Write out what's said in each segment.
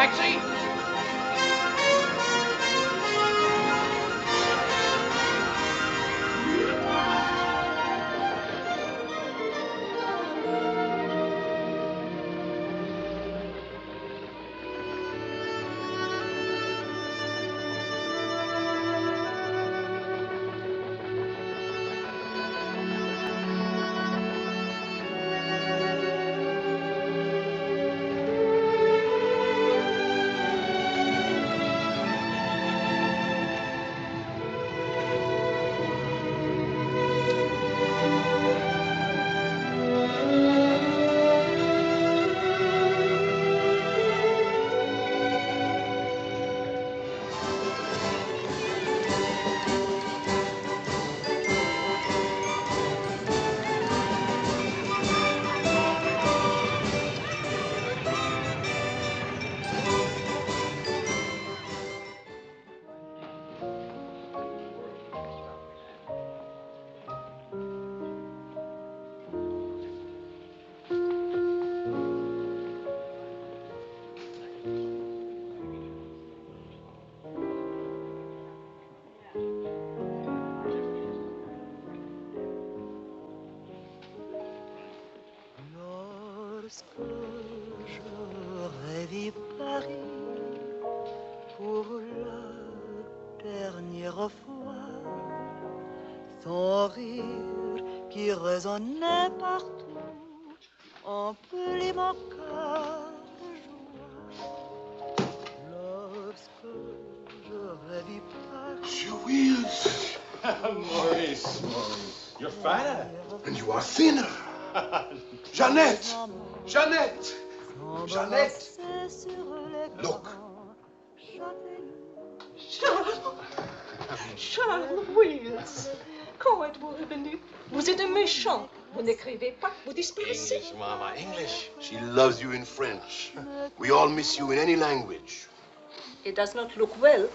taxi? Lorsque j'aurais vu Paris pour la dernière fois, son rire qui résonnait partout emplit mon cœur de joie. Lorsque j'aurais vu Paris. Your wheels. Maurice. You're fatter. And you are thinner. Jeannette! Jeannette! Jeannette! Look. Charles Wills, quand êtes-vous revenu? Vous êtes un méchant. Vous n'écrivez pas, vous disparaissez. English, Mama, English. She loves you in French. We all miss you in any language. It does not look well.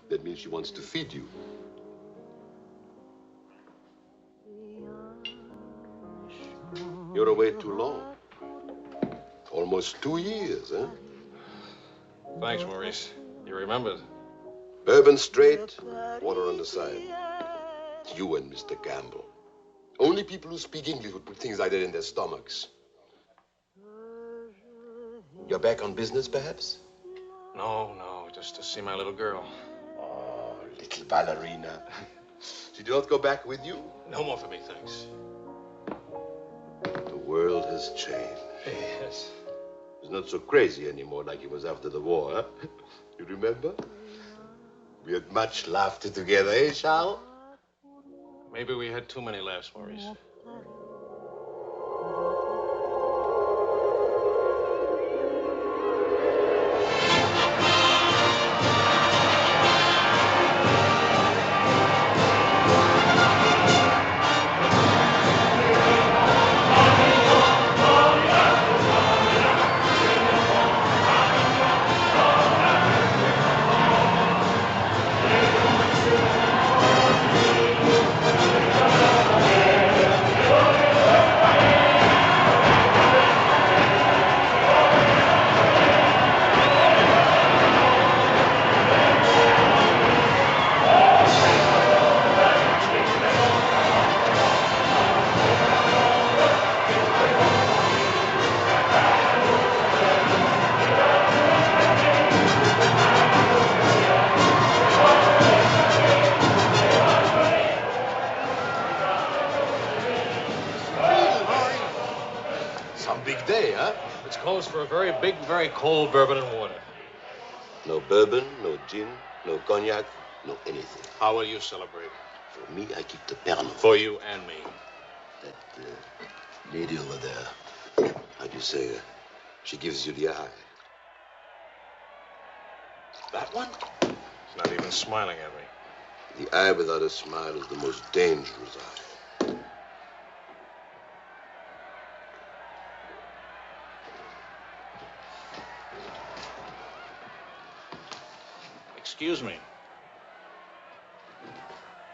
That means she wants to feed you. You're away too long. Almost 2 years, huh? Thanks, Maurice. You remembered. Bourbon straight, water on the side. You and Mr. Gamble. Only people who speak English would put things like that in their stomachs. You're back on business, perhaps? No, just to see my little girl. Oh, little ballerina. She did not go back with you? No more for me, thanks. The world has changed. Yes. It's not so crazy anymore like it was after the war, huh? You remember? We had much laughter together, eh, Charles? Maybe we had too many laughs, Maurice. Closed for a very big, very cold bourbon and water. No bourbon, no gin, no cognac, no anything. How will you celebrate? For me, I keep the Pernod. For you and me. That lady over there, how do you say, she gives you the eye. That one? She's not even smiling at me. The eye without a smile is the most dangerous eye. Excuse me.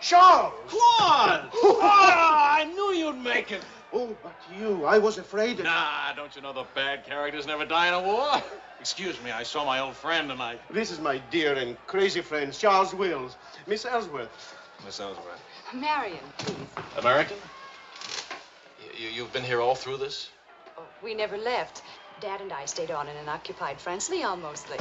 Charles! Claude! Oh, I knew you'd make American. Oh, but you, I was afraid. Nah, don't you know the bad characters never die in a war? Excuse me, I saw my old friend tonight. This is my dear and crazy friend, Charles Wills. Miss Ellsworths. Miss Ellsworth. Marion, please. American? You've been here all through this? Oh, we never left. Dad and I stayed on in an occupied France, Lyon mostly.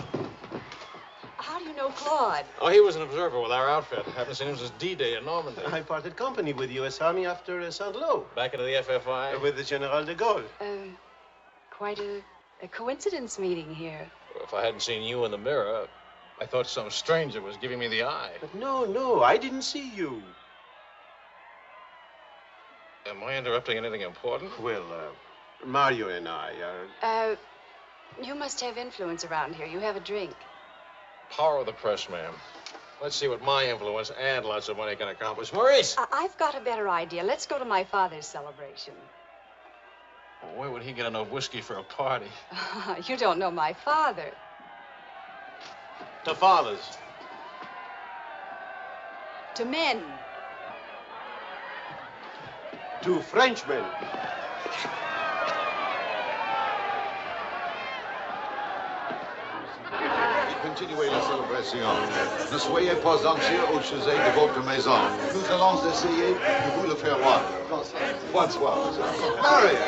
How do you know Claude? Oh, he was an observer with our outfit. Haven't seen him since D-Day in Normandy. I parted company with U.S. Army after Saint-Lô. Back into the FFI? With the General de Gaulle. Quite a coincidence meeting here. If I hadn't seen you in the mirror, I thought some stranger was giving me the eye. But no, I didn't see you. Am I interrupting anything important? Well, Mario and I are... You must have influence around here. You have a drink. Power of the press, ma'am. Let's see what my influence and lots of money can accomplish. Maurice! I've got a better idea. Let's go to my father's celebration. Well, where would he get enough whiskey for a party? You don't know my father. To fathers. To men. To Frenchmen. Continuez la célébration. Ne soyez pas anxieux au sujet de votre maison. Nous allons essayer de vous le faire voir. Bonsoir. Marion,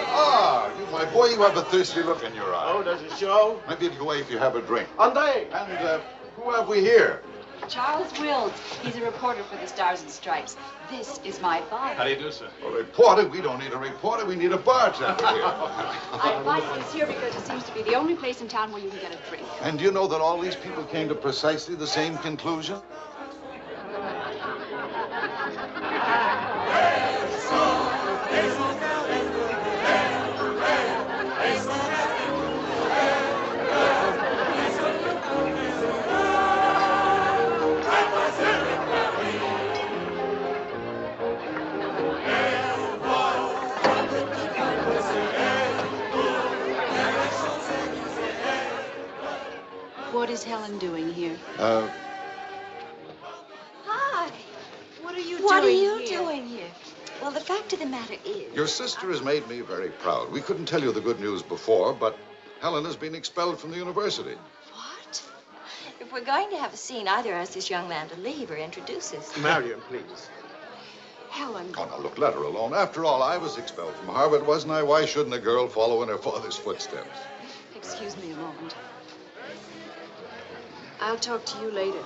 you, my boy, you have a thirsty look in your eye. Oh, does it show? Maybe it'll go away if you have a drink. André! And who have we here? Charles Wills. He's a reporter for the Stars and Stripes. This is my father. How do you do, sir? A reporter? We don't need a reporter. We need a bartender here. I invited this here because it seems to be the only place in town where you can get a drink. And do you know that all these people came to precisely the same conclusion? What is Helen doing here? Hi. What are you What are doing you here? doing here? Well, the fact of the matter is... Your sister has made me very proud. We couldn't tell you the good news before, but Helen has been expelled from the university. What? If we're going to have a scene, either ask this young man to leave or introduce us. Marion, please. Helen. Oh, now, look, let her alone. After all, I was expelled from Harvard, wasn't I? Why shouldn't a girl follow in her father's footsteps? Excuse me a moment. I'll talk to you later.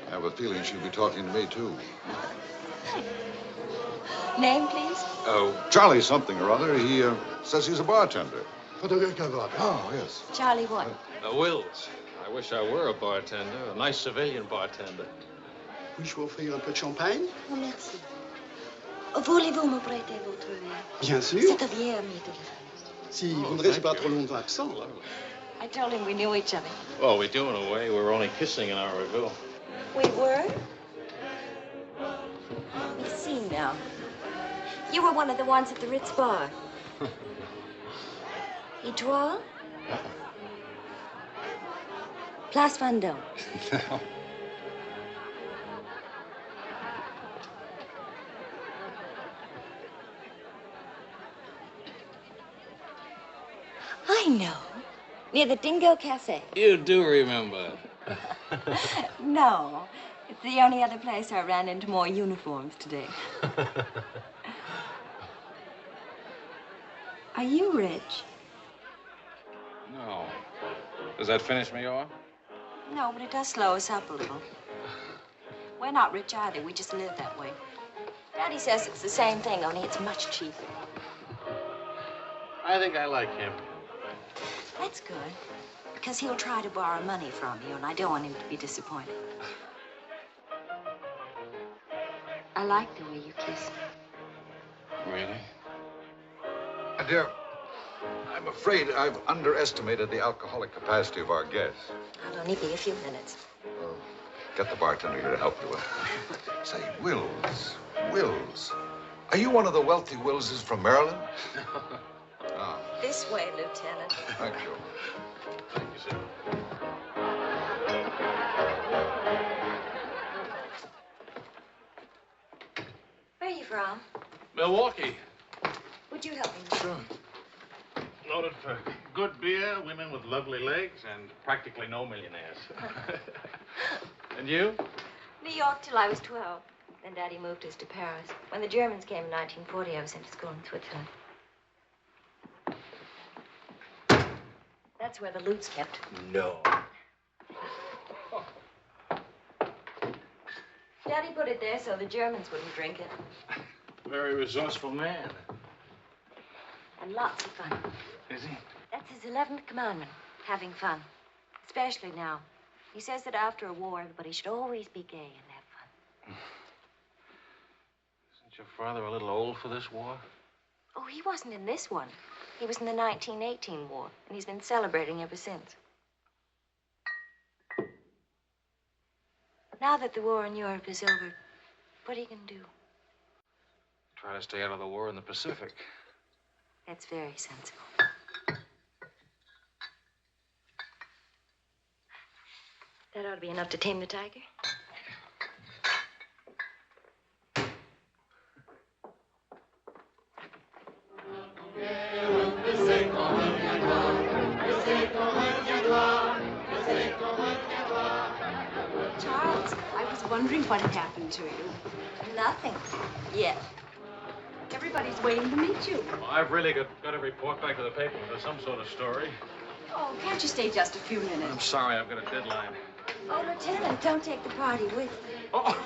I have a feeling she'll be talking to me, too. Name, please? Oh, Charlie something or other. He says he's a bartender. Oh, yes. Charlie what? Wills. I wish I were a bartender, a nice civilian bartender. Puis-je vous offrir un peu de champagne? Oh, merci. Voulez-vous me prêter votre verre? Bien sûr. C'est un vieux ami de la France. Si vous ne restez pas trop longtemps absent. I told him we knew each other. Well, we do in a way. We were only kissing an hour ago. We were? Let's see now. You were one of the ones at the Ritz bar. Et toi? Place Vendôme. I know. Near the Dingo Cafe. You do remember. No. It's the only other place I ran into more uniforms today. Are you rich? No. Does that finish me off? No, but it does slow us up a little. We're not rich either. We just live that way. Daddy says it's the same thing, only it's much cheaper. I think I like him. That's good. Because he'll try to borrow money from you, and I don't want him to be disappointed. I like the way you kiss. Really? My dear, I'm afraid I've underestimated the alcoholic capacity of our guests. I'll only be a few minutes. Get the bartender here to help you. Say, Wills. Are you one of the wealthy Willses from Maryland? Ah, This way, Lieutenant. thank you. Thank you, sir. Where are you from? Milwaukee. Would you help me? Sure. Noted for good beer, women with lovely legs, and practically no millionaires. And you? New York till I was 12. Then Daddy moved us to Paris. When the Germans came in 1940, I was sent to school in Switzerland. That's where the loot's kept. No. Daddy put it there so the Germans wouldn't drink it. Very resourceful man. And lots of fun. Is he? That's his 11th commandment, having fun. Especially now. He says that after a war, everybody should always be gay and have fun. Isn't your father a little old for this war? Oh, he wasn't in this one. He was in the 1918 war, and he's been celebrating ever since. Now that the war in Europe is over, what are you going to do? Try to stay out of the war in the Pacific. That's very sensible. That ought to be enough to tame the tiger. Charles, I was wondering what had happened to you. Nothing. Yet. Everybody's waiting to meet you. Well, I've really got to report back to the paper for some sort of story. Oh, can't you stay just a few I'm minutes? sorry, I've got a deadline. Oh, Lieutenant, don't take the party with you. Oh.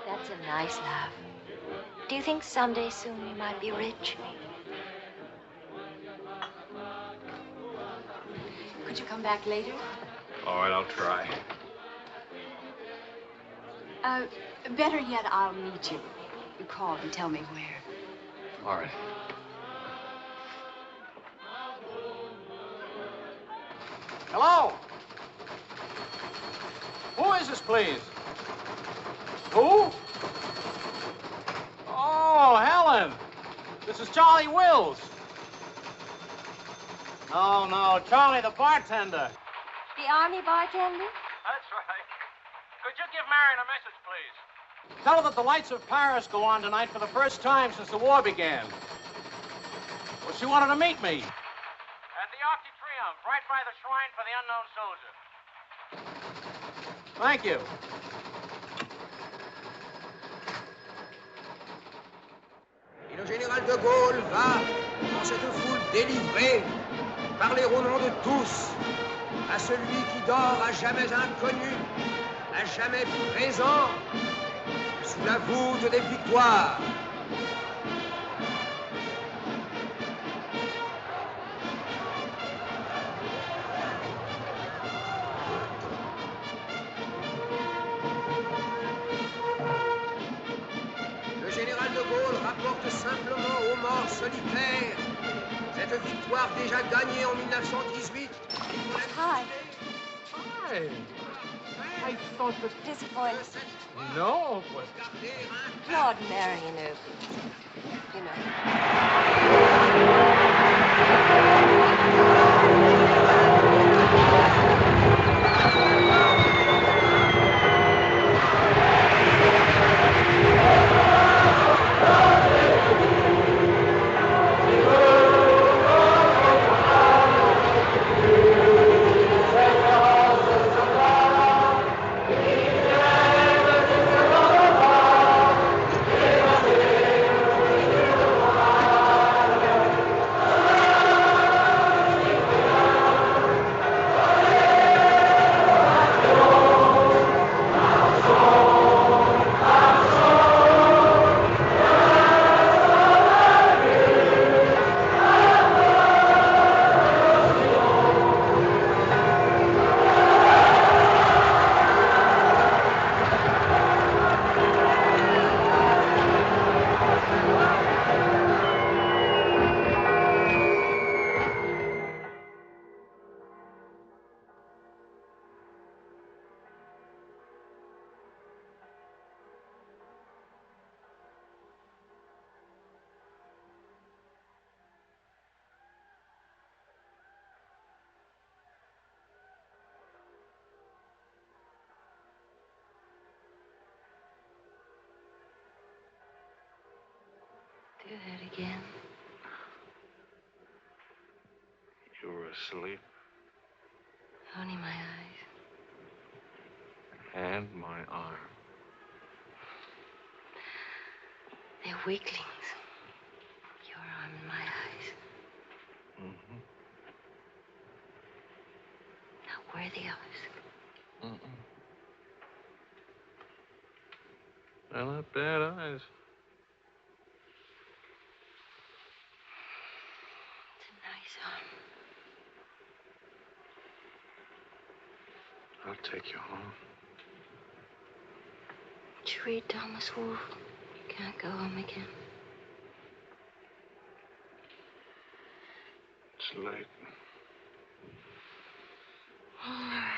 That's a nice laugh. Do you think someday soon we might be rich? Could you come back later? All right, I'll try. Better yet, I'll meet you. You call and tell me where. All right. Hello? Who is this, please? Who? Oh, Helen. This is Charlie Wills. No, Charlie, the bartender. The army bartender? That's right. Could you give Marion a message, please? Tell her that the lights of Paris go on tonight for the first time since the war began. Well, she wanted to meet me. At the Arc de Triomphe, right by the shrine for the unknown soldier. Thank you. Et le général de Gaulle va, dans cette foule délivrée, parler au nom de tous, à celui qui dort à jamais inconnu, à jamais présent, sous la voûte des victoires. Le général de Gaulle rapporte simplement aux morts solitaires cette victoire déjà gagnée en 1918. Hi. Hi. I thought that... Disappointed. No, but... Claude Marion, you know. Do that again. You were asleep. Only my eyes. And my arm. They're weaklings. Your arm and my eyes. Mm-hmm. Not worthy of us. Mm-mm. They're not bad eyes. It's a nice arm. I'll take you home. Did you read Thomas Wolfe? You can't go home again. It's late. All right.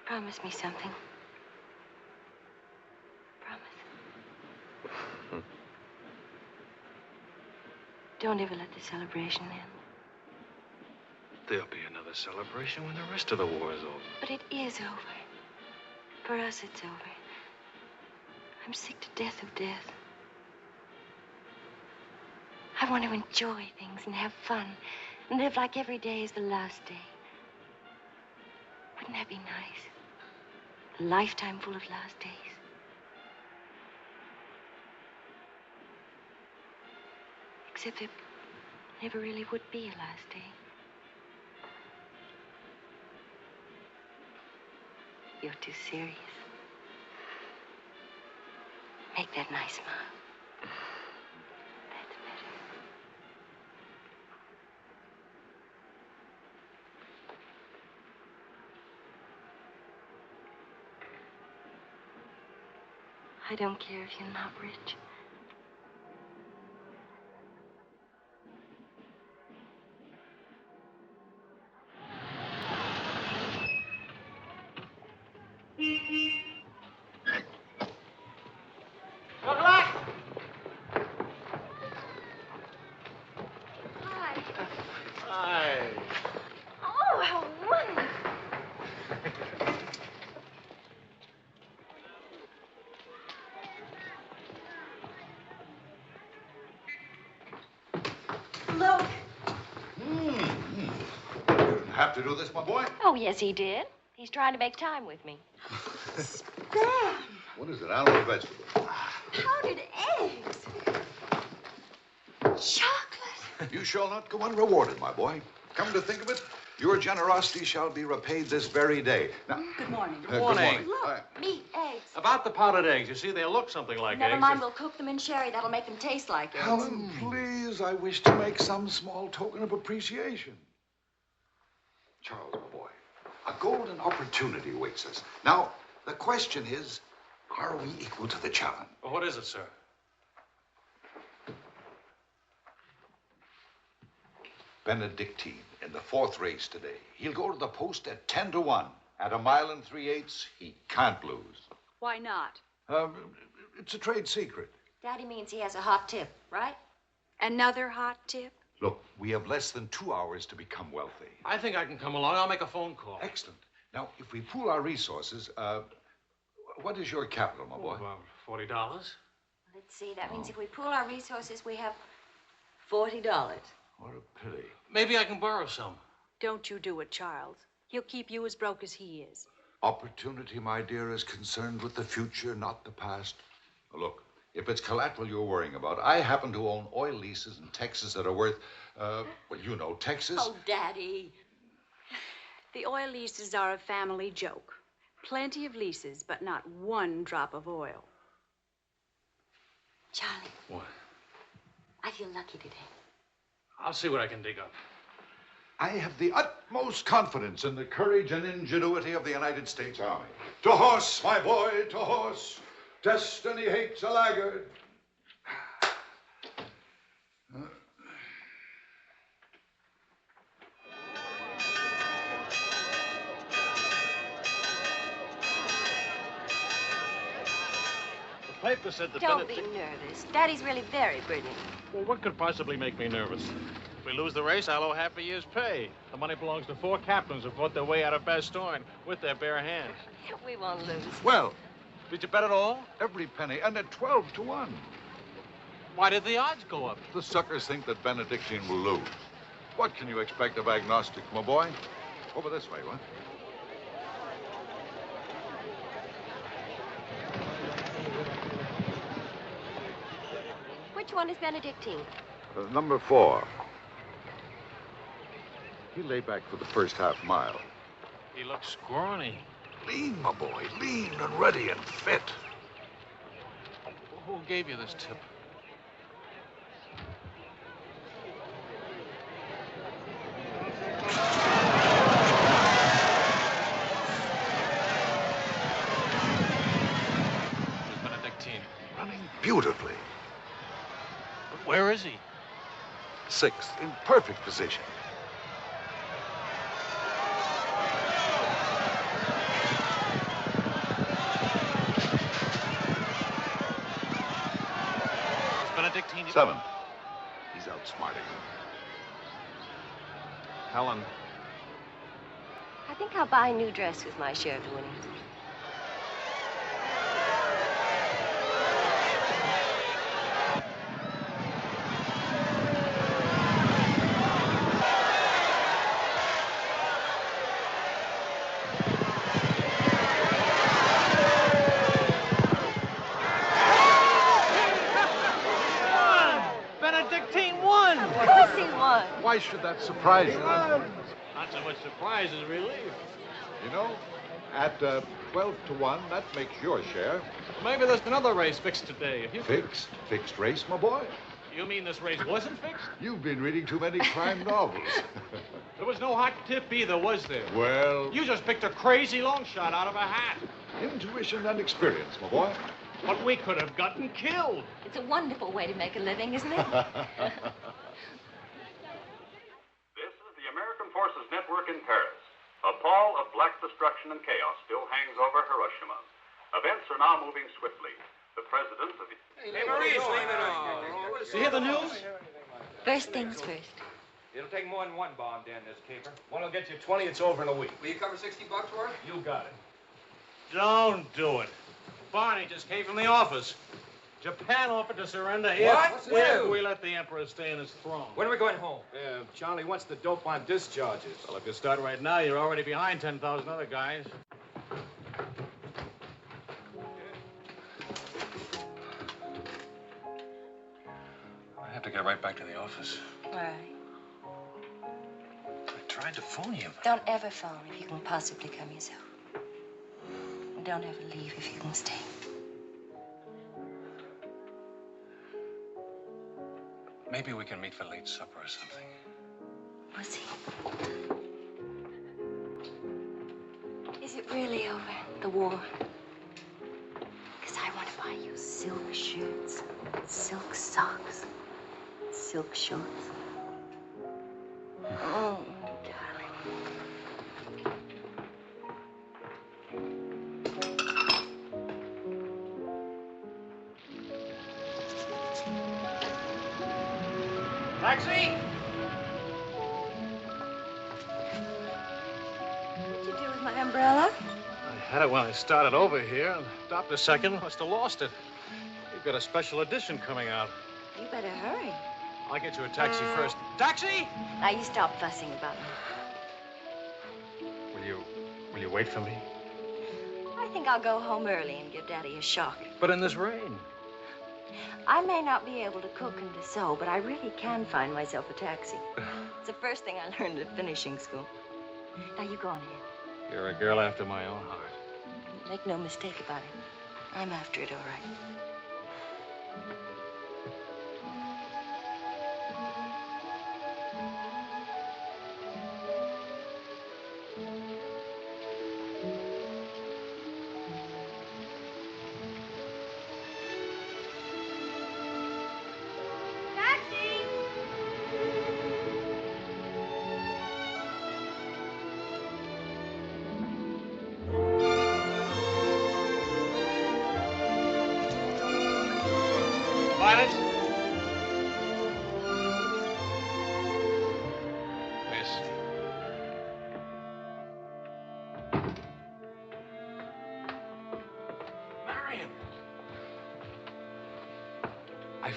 Promise me something. Promise. Don't ever let the celebration end. There'll be another celebration when the rest of the war is over. But it is over. For us, it's over. I'm sick to death of death. I want to enjoy things and have fun and live like every day is the last day. Wouldn't that be nice? A lifetime full of last days. Except there never really would be a last day. You're too serious. Make that nice smile. That's better. I don't care if you're not rich. Good luck! Hi. Hi. Oh, how wonderful. Look. You didn't have to do this, my boy. Oh, yes, he did. He's trying to make time with me. Spam. What is it, animal or vegetable? Powdered eggs. Chocolate. You shall not go unrewarded, my boy. Come to think of it, your generosity shall be repaid this very day. Now, Good morning. Good morning. Meat, eggs. About the powdered eggs, you see, they look something like Never eggs. mind, we'll cook them in sherry. That'll make them taste like eggs. Helen, please, I wish to make some small token of appreciation. Charles, my boy, a golden opportunity awaits us. Now, the question is, are we equal to the challenge? Well, what is it, sir? Benedictine in the 4th race today. He'll go to the post at 10-1. At 1 3/8, he can't lose. Why not? It's a trade secret. Daddy means he has a hot tip, right? Another hot tip? Look, we have less than 2 hours to become wealthy. I think I can come along. I'll make a phone call. Excellent. Now, if we pool our resources, what is your capital, my boy? About $40. Let's see. That means if we pool our resources, we have $40. What a pity. Maybe I can borrow some. Don't you do it, Charles. He'll keep you as broke as he is. Opportunity, my dear, is concerned with the future, not the past. Look, if it's collateral you're worrying about, I happen to own oil leases in Texas that are worth, well, you know, Texas. Oh, Daddy. The oil leases are a family joke. Plenty of leases, but not one drop of oil. Charlie. What? I feel lucky today. I'll see what I can dig up. I have the utmost confidence in the courage and ingenuity of the United States Army. To horse, my boy, to horse. Destiny hates a laggard. paper said that Don't be nervous. Daddy's really very brilliant. Well, what could possibly make me nervous? If we lose the race, I'll owe half a year's pay. The money belongs to 4 captains who fought their way out of Bastogne with their bare hands. We won't lose. Well, Did you bet it all? every penny, and at 12 to 1. Why did the odds go up? The suckers think that Benedictine will lose. What can you expect of agnostics, my boy? Over this way, what? Which one is Benedictine? Number 4. He lay back for the first half mile. He looks scrawny. Lean, my boy, lean and ready and fit. Who gave you this tip? Where's Benedictine? Running beautifully. But where is he? 6th, in perfect position. Is Benedictine... 7th. He's outsmarting him. Helen. I think I'll buy a new dress with my share of the winnings. Benedictine won! Of course he won. Why should that surprise you? Not so much surprise as relief. You know, at 12 to 1, that makes your share. Maybe there's another race fixed today. If you... Fixed race, my boy. You mean this race wasn't fixed? You've been reading too many crime novels. There was no hot tip either, was there? Well, You just picked a crazy long shot out of a hat. intuition and experience, my boy. But we could have gotten killed. It's a wonderful way to make a living, isn't it? This is the American Forces Network in Paris. A pall of black destruction and chaos still hangs over Hiroshima. Events are now moving swiftly. The president of the... Hey, Maurice, leave it on. You hear the news? First things first. It'll take more than one bomb down this caper. One will get you 20, it's over in a week. Will you cover $60 for it? You got it. Don't do it. Barney just came from the office. Japan offered to surrender What? if we let the Emperor stay in his throne. When are we going home? Charlie wants the dope on discharges. Well, if you start right now, you're already behind 10,000 other guys. I have to get right back to the office. Why? I tried to phone you. Don't ever phone if you can possibly come yourself. And don't ever leave if you can stay. Maybe we can meet for late supper or something. We'll see. Is it really over, the war? Because I want to buy you silk shirts, silk socks, silk shorts. Oh, darling. Taxi! What'd you do with my umbrella? I had it when I started over here and stopped a second. Must have lost it. You've got a special edition coming out. You better hurry. I'll get you a taxi first. Taxi! Now you stop fussing about me. Will you wait for me? I think I'll go home early and give Daddy a shock. But in this rain. I may not be able to cook and to sew, but I really can find myself a taxi. It's the first thing I learned at finishing school. Now you go on ahead. You're a girl after my own heart. Make no mistake about it. I'm after it, all right.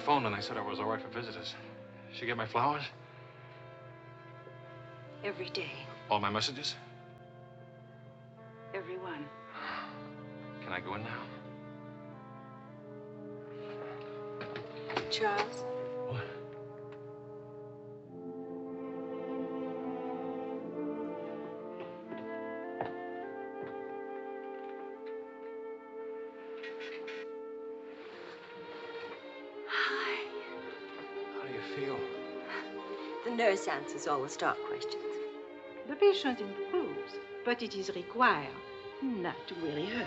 phoned and they said I was all right for visitors. She get my flowers? Every day. All my messages? Every one. Can I go in now? Charles? What? Hi. How do you feel? The nurse answers all the stock questions. The patient improves, but it is required not to really hurt.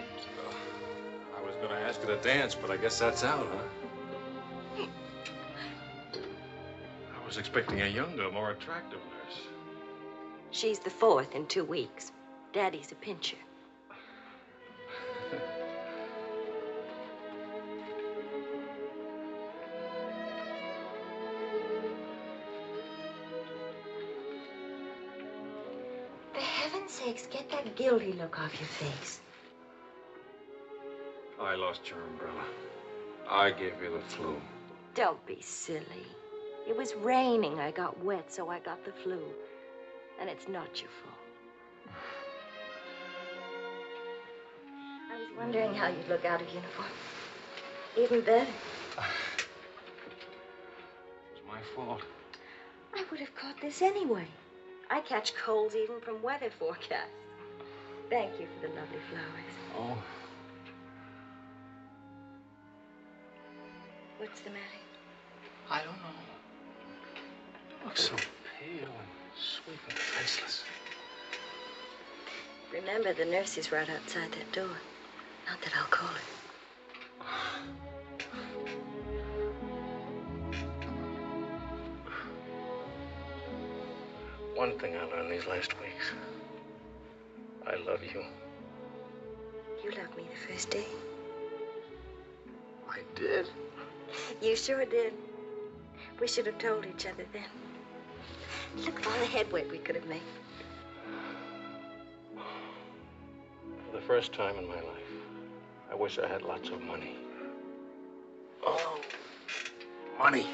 I was going to ask her to dance, but I guess that's out, huh? I was expecting a younger, more attractive nurse. She's the 4th in 2 weeks. Daddy's a pincher. For heaven's sakes, get that guilty look off your face. I lost your umbrella. I gave you the flu. Don't be silly. It was raining. I got wet, so I got the flu. And it's not your fault. I was wondering how you'd look out of uniform. Even better. It was my fault. I would have caught this anyway. I catch colds even from weather forecasts. Thank you for the lovely flowers. Oh. What's the matter? I don't know. You look so pale and sweet and faceless. Remember, the nurse is right outside that door. Not that I'll call her. One thing I learned these last weeks. I love you. You loved me the first day. I did? You sure did. We should have told each other then. Look at all the headway we could have made. For the first time in my life, I wish I had lots of money. Oh, money.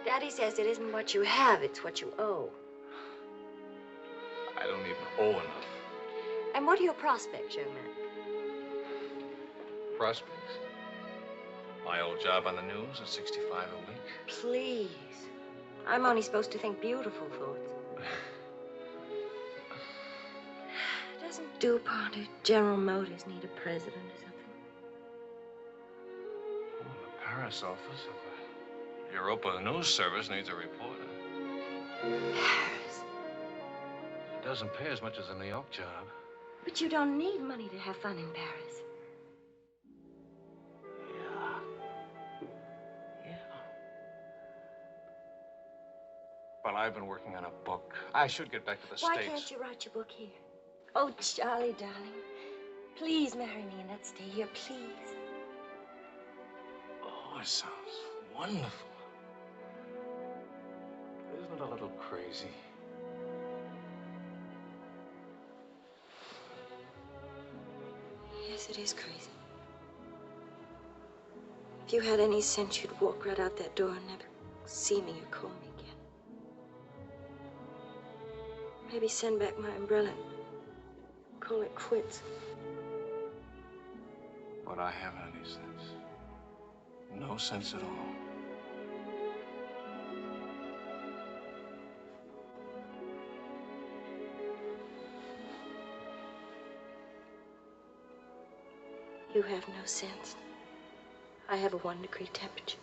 Daddy says it isn't what you have, it's what you owe. I don't even owe enough. And what are your prospects, young man? Prospects? My old job on the news at 65 a week. Please. I'm only supposed to think beautiful thoughts. Doesn't DuPont or General Motors need a president or something? Oh, the Paris office of the Europa News Service needs a reporter. Paris? It doesn't pay as much as a New York job. But you don't need money to have fun in Paris. Well, I've been working on a book. I should get back to the Why States. can't you write your book here? Oh, Charlie, darling. Please marry me and let's stay here, please. Oh, it sounds wonderful. Isn't it a little crazy? Yes, it is crazy. If you had any sense, you'd walk right out that door and never see me or call me again. Maybe send back my umbrella and call it quits. But I haven't any sense. No sense at all. You have no sense. I have a 1-degree temperature.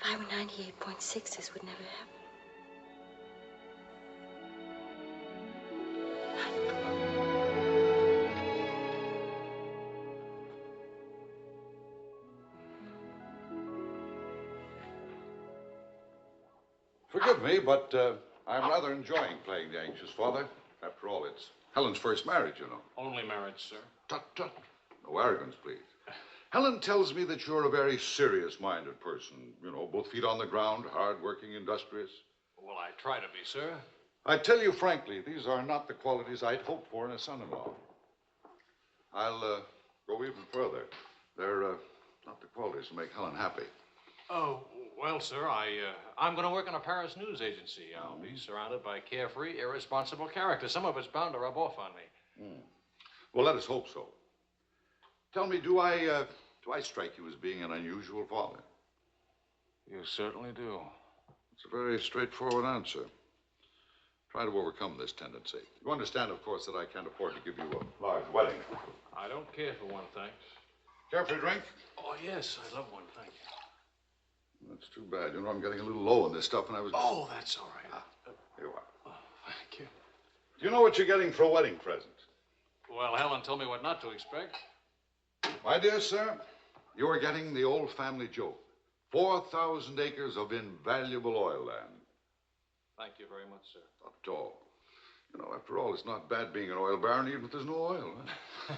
If I were 98.6, this would never happen. Forgive me, but I'm rather enjoying playing the anxious father. After all, it's Helen's first marriage, you know. Only marriage, sir. Tut, tut. No arrogance, please. Helen tells me that you're a very serious-minded person. You know, both feet on the ground, hard-working, industrious. Well, I try to be, sir. I tell you frankly, these are not the qualities I'd hoped for in a son-in-law. I'll go even further. They're Not the qualities to make Helen happy. Oh, well, sir, I'm going to work in a Paris news agency. I'll be surrounded by carefree, irresponsible characters. Some of it's bound to rub off on me. Well, let us hope so. Tell me, do I strike you as being an unusual father? You certainly do. It's a very straightforward answer. Try to overcome this tendency. You understand, of course, that I can't afford to give you a large wedding. I don't care for one, thanks. Care for a drink? Oh, yes, I love one, thank you. That's too bad. You know, I'm getting a little low on this stuff, and I was... Oh, that's all right. Here you are. Oh, thank you. Do you know what you're getting for a wedding present? Well, Helen told me what not to expect. My dear sir, you are getting the old family joke. 4,000 acres of invaluable oil land. Thank you very much, sir. Not at all. You know, after all, it's not bad being an oil baron, even if there's no oil. Huh?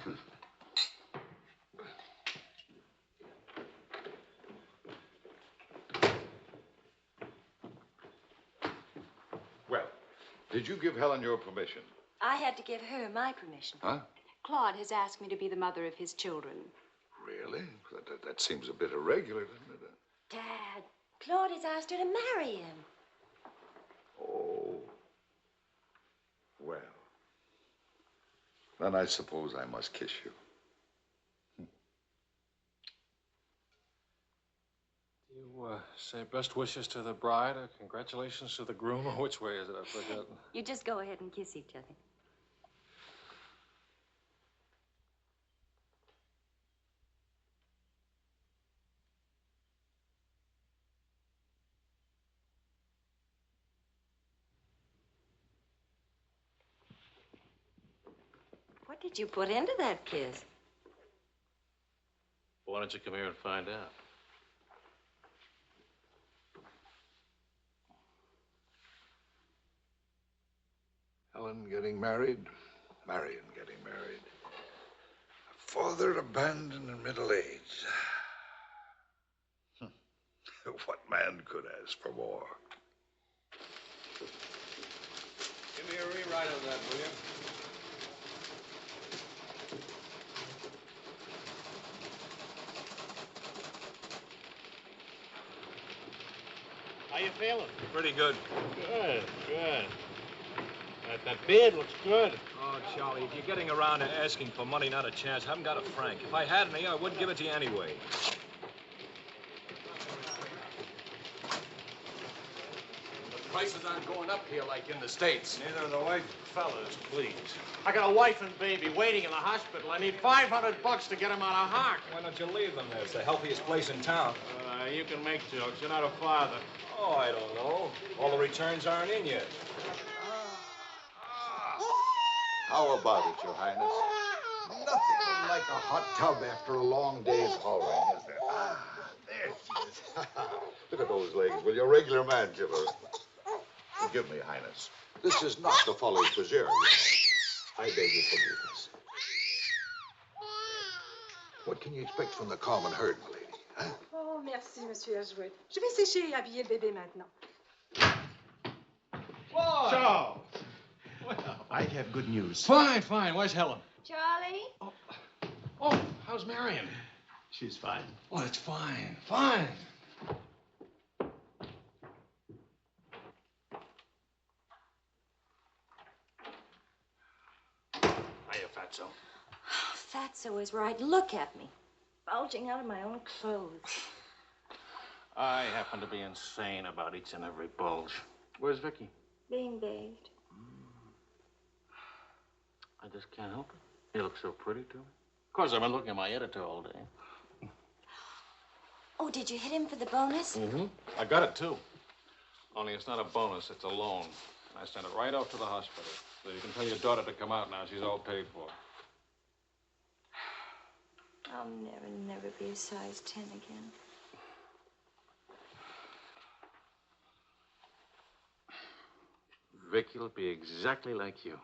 Well, did you give Helen your permission? I had to give her my permission. Huh? Claude has asked me to be the mother of his children. Really? That seems a bit irregular, doesn't it? Dad, Claude has asked her to marry him. Oh. Well. Then I suppose I must kiss you. You say best wishes to the bride or congratulations to the groom, or which way is it? I've forgotten. You just go ahead and kiss each other. What did you put into that kiss? Why don't you come here and find out? Helen getting married, Marion getting married. A father abandoned in middle age. What man could ask for more? Give me a rewrite of that, will you? How you feeling? Pretty good. Good, good. That beard looks good. Oh, Charlie, if you're getting around to asking for money, not a chance. I haven't got a franc. If I had any, I wouldn't give it to you anyway. The prices aren't going up here like in the States. Neither are the white. Fellas, please. I got a wife and baby waiting in the hospital. I need $500 to get them out of Hart. Why don't you leave them there? It's the healthiest place in town. You can make jokes. You're not a father. Oh, I don't know. All the returns aren't in yet. How about it, Your Highness? Nothing like a hot tub after a long day's hauling, is there? There she is. Look at those legs. Will you, a regular man give her? Forgive me, Highness. This is not the Folly Fitzgerald. I beg your forgiveness. What can you expect from the common herd, my lady? Huh? Oh, merci, Monsieur Ellsworths. Je vais sécher et habiller le bébé maintenant. Whoa! Charles! Well, I have good news. Fine, fine. Where's Helen? Charlie? Oh, how's Marion? She's fine. Oh, it's fine, fine. Hiya, Fatso. Fatso is right. Look at me. Bulging out of my own clothes. I happen to be insane about each and every bulge. Where's Vicky? Being bathed. I just can't help it. You look so pretty to me. Of course, I've been looking at my editor all day. Oh, did you hit him for the bonus? Mm-hmm. I got it, too. Only it's not a bonus, it's a loan. I sent it right off to the hospital. So you can tell your daughter to come out now. She's all paid for. I'll never be a size 10 again. Vicky will be exactly like you.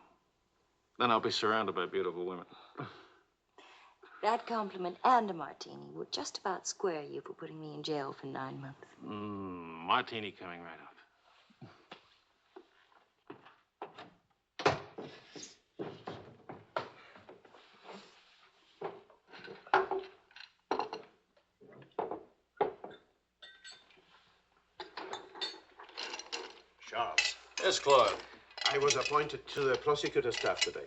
Then I'll be surrounded by beautiful women. That compliment and a martini would just about square you for putting me in jail for 9 months. Martini coming right up. Charles, Yes, Claude. I was appointed to the prosecutor's staff today.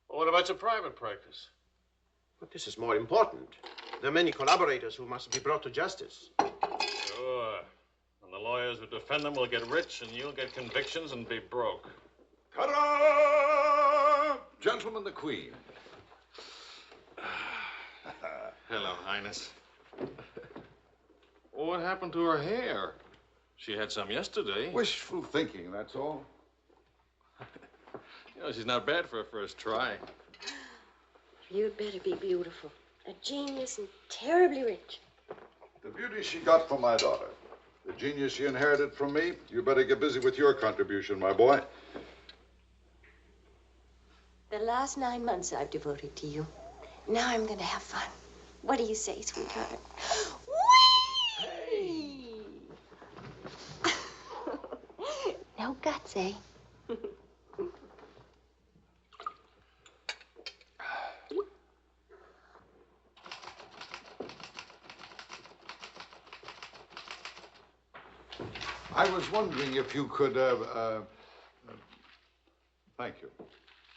Well, what about your private practice? But this is more important. There are many collaborators who must be brought to justice. Sure. And the lawyers who defend them will get rich, and you'll get convictions and be broke. Ta-da! Gentlemen, the Queen. Hello, Highness. What happened to her hair? She had some yesterday. Wishful thinking, that's all. You know, she's not bad for a first try. You'd better be beautiful. A genius and terribly rich. The beauty she got from my daughter. The genius she inherited from me. You better get busy with your contribution, my boy. The last 9 months I've devoted to you. Now I'm going to have fun. What do you say, sweetheart? Whee! No guts, eh? I was wondering if you could, thank you.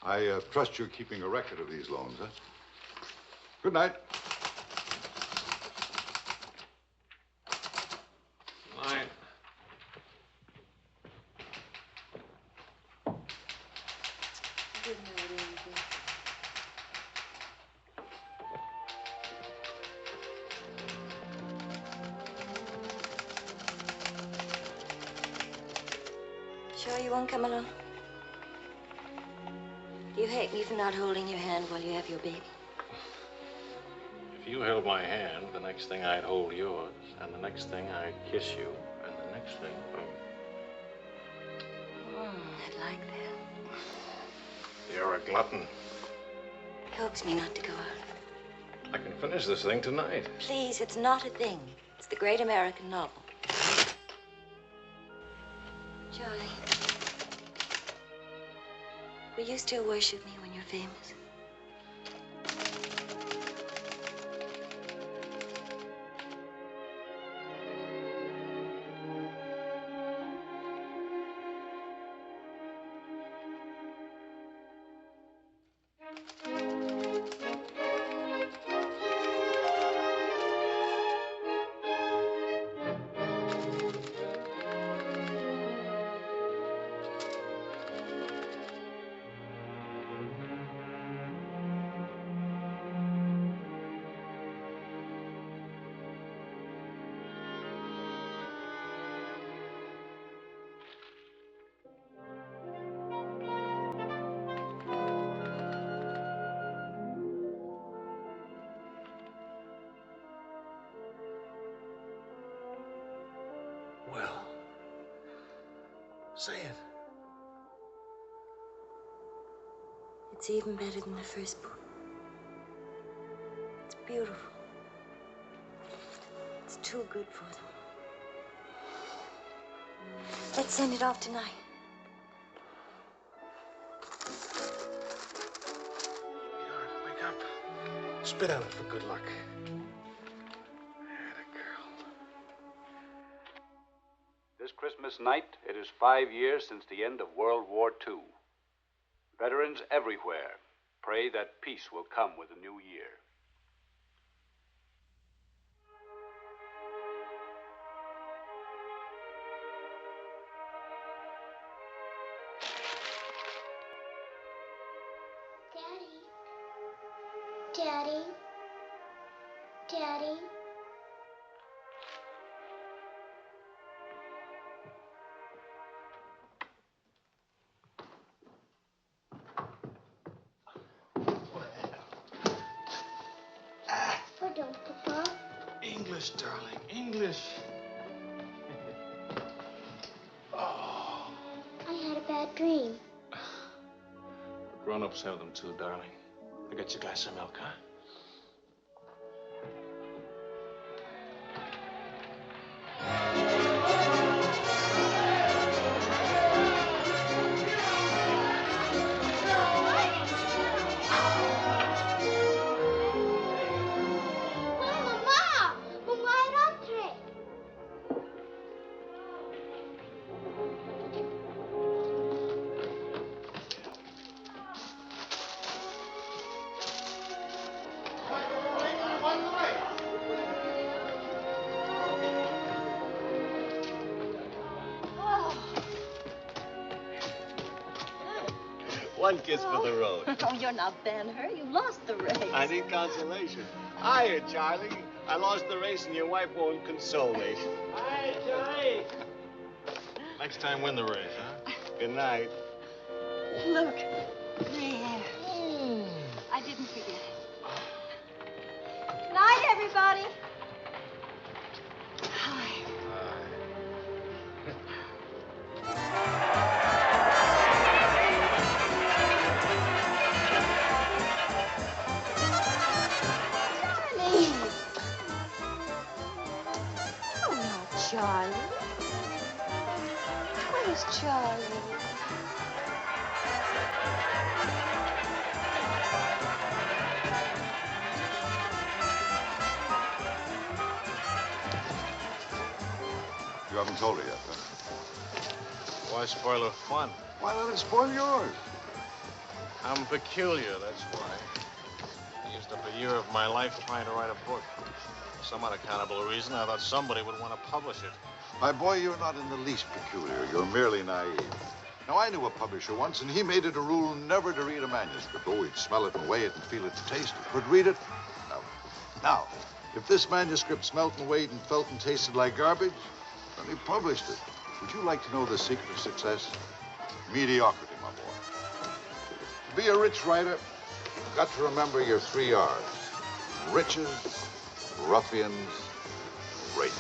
I trust you're keeping a record of these loans, huh? Good night. Night. Good night, Angel. Sure you won't come along? You hate me for not holding your hand while you have your baby. If you held my hand, the next thing I'd hold yours, and the next thing I'd kiss you, and the next thing, I'd like that. You're a glutton. Coax me not to go out. I can finish this thing tonight. Please, it's not a thing. It's the great American novel. Charlie, will you still worship me when you're famous? Well, say it. It's even better than the first book. It's beautiful. It's too good for them. Let's send it off tonight. Sweetheart, wake up. Spit on it for good luck. This Christmas night, it is 5 years since the end of World War II. Veterans everywhere pray that peace will come with the new year. Daddy. Daddy. Pardon, Papa. English, darling, English. Oh. I had a bad dream. Grown-ups have them too, darling. I got you a glass of milk, huh? One kiss for the road. Oh, you're not Ben-Hur. You lost the race. I need consolation. Hiya, Charlie. I lost the race and your wife won't console me. Hi, Charlie. Next time, win the race, huh? Good night. Look. There. I didn't forget it. Night, everybody. Hi. Charlie. Where's Charlie? You haven't told her yet, huh? Why spoil her fun? Why let it spoil yours? I'm peculiar, that's why. I used up a year of my life trying to write a book. For some unaccountable reason, I thought somebody would want to publish it. My boy, you're not in the least peculiar. You're merely naive. Now, I knew a publisher once, and he made it a rule never to read a manuscript. Oh, he'd smell it and weigh it and feel it and taste it. But read it? No. Now, if this manuscript smelt and weighed and felt and tasted like garbage, then he published it. Would you like to know the secret of success? Mediocrity, my boy. To be a rich writer, you've got to remember your 3 R's. Riches, ruffians, rape.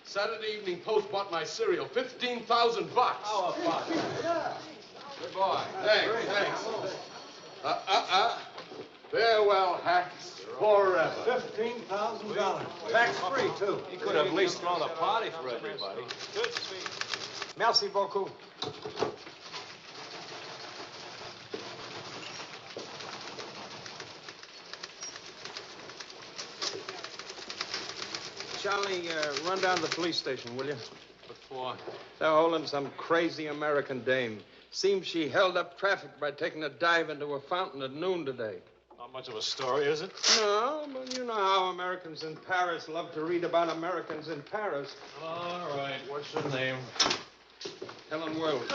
Saturday Evening Post bought my cereal. $15,000. How about that? Good boy. Thanks. Farewell hats forever. $15,000. Tax-free, too. He could have at least thrown a party for everybody. Good speech. Merci beaucoup. Charlie, run down to the police station, will you? What for? They're holding some crazy American dame. Seems she held up traffic by taking a dive into a fountain at noon today. Not much of a story, is it? No, but you know how Americans in Paris love to read about Americans in Paris. All right. What's her name? Helen Wells.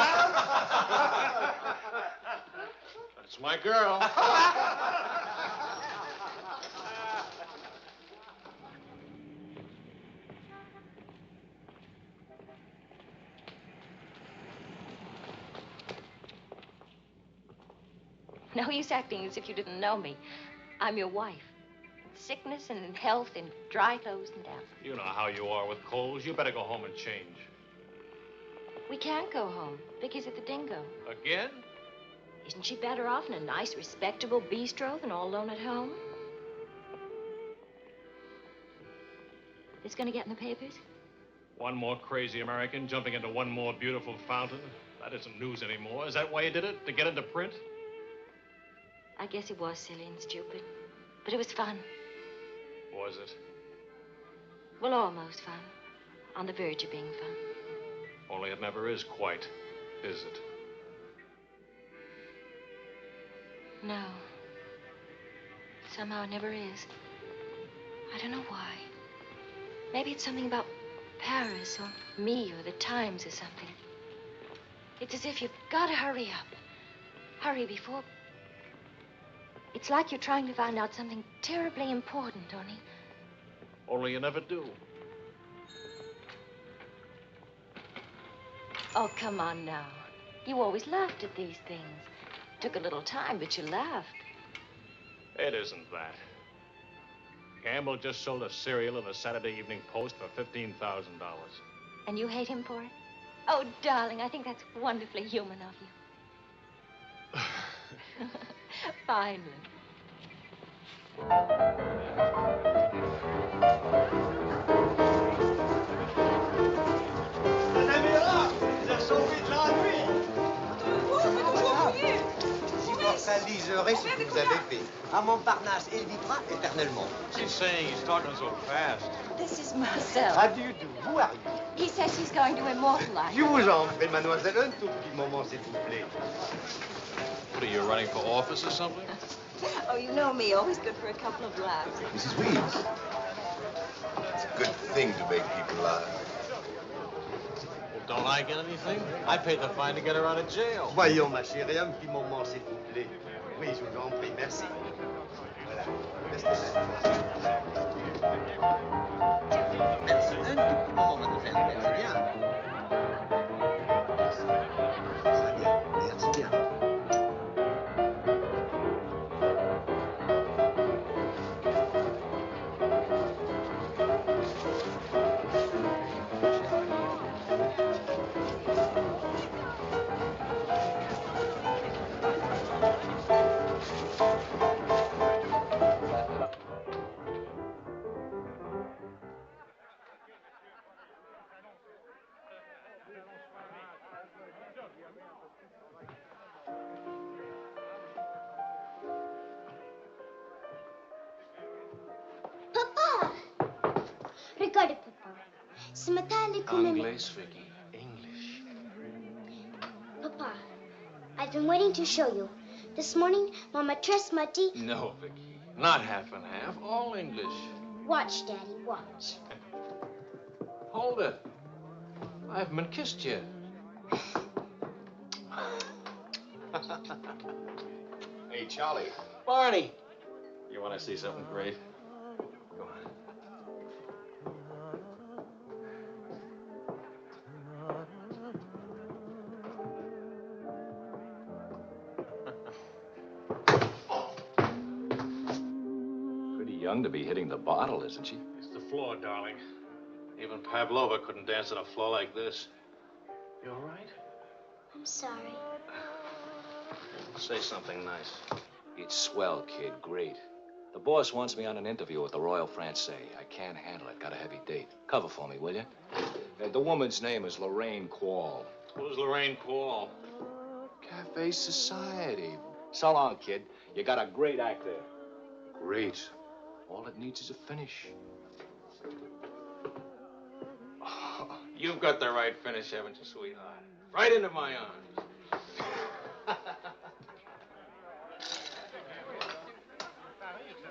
That's my girl. No use acting as if you didn't know me. I'm your wife. Sickness and in health, in dry clothes and damp. You know how you are with colds. You better go home and change. We can't go home. Vicky's at the Dingo. Again? Isn't she better off in a nice, respectable bistro than all alone at home? This gonna get in the papers? One more crazy American jumping into one more beautiful fountain. That isn't news anymore. Is that why you did it? To get into print? I guess it was silly and stupid. But it was fun. Was it? Well, almost fun. On the verge of being fun. Only it never is quite, is it? No. Somehow it never is. I don't know why. Maybe it's something about Paris or me or the Times or something. It's as if you've got to hurry up. Hurry before... It's like you're trying to find out something terribly important, Tony. Only you never do. Oh, come on now. You always laughed at these things. Took a little time, but you laughed. It isn't that. Campbell just sold a cereal in the Saturday Evening Post for $15,000. And you hate him for it? Oh, darling, I think that's wonderfully human of you. Finally. saliserai ce que vous avez fait. À Montparnasse, il vivra éternellement. She's saying he's talking so fast. This is Marcel. How do you do? Who are you? He says he's going to immortalize. Je vous en prie, mademoiselle, un tout petit moment, s'il vous plaît. What are you, running for office or something? Oh, you know me, always good for a couple of laughs. Mrs. Weeds. It's a good thing to make people laugh. Well, don't I get anything? I paid the fine to get her out of jail. Voyons, ma chérie, un petit moment, s'il vous plaît. Oui, je vous en prie, merci. Voilà. Restez là. Merci. Un tout petit moment, mademoiselle. Merci bien. Très bien. Merci bien. Papa! Regardez, papa. Ce matin, l'école... Anglais, Vicky. English. Papa, I've been waiting to show you. This morning, Mama dressed Muddy. No, Vicky. Not half and half. All English. Watch, Daddy, watch. Hold it. I haven't been kissed yet. Hey, Charlie. Barney. You want to see something great? Go on. Pretty young to be hitting the bottle, isn't she? It's the floor, darling. Even Pavlova couldn't dance on a floor like this. You all right? I'm sorry. Say something nice. It's swell, kid. Great. The boss wants me on an interview with the Royal Francais. I can't handle it. Got a heavy date. Cover for me, will you? The woman's name is Lorraine Quall. Who's Lorraine Quall? Cafe Society. So long, kid. You got a great act there. Great. All it needs is a finish. Oh, you've got the right finish, haven't you, sweetheart? Right into my arms.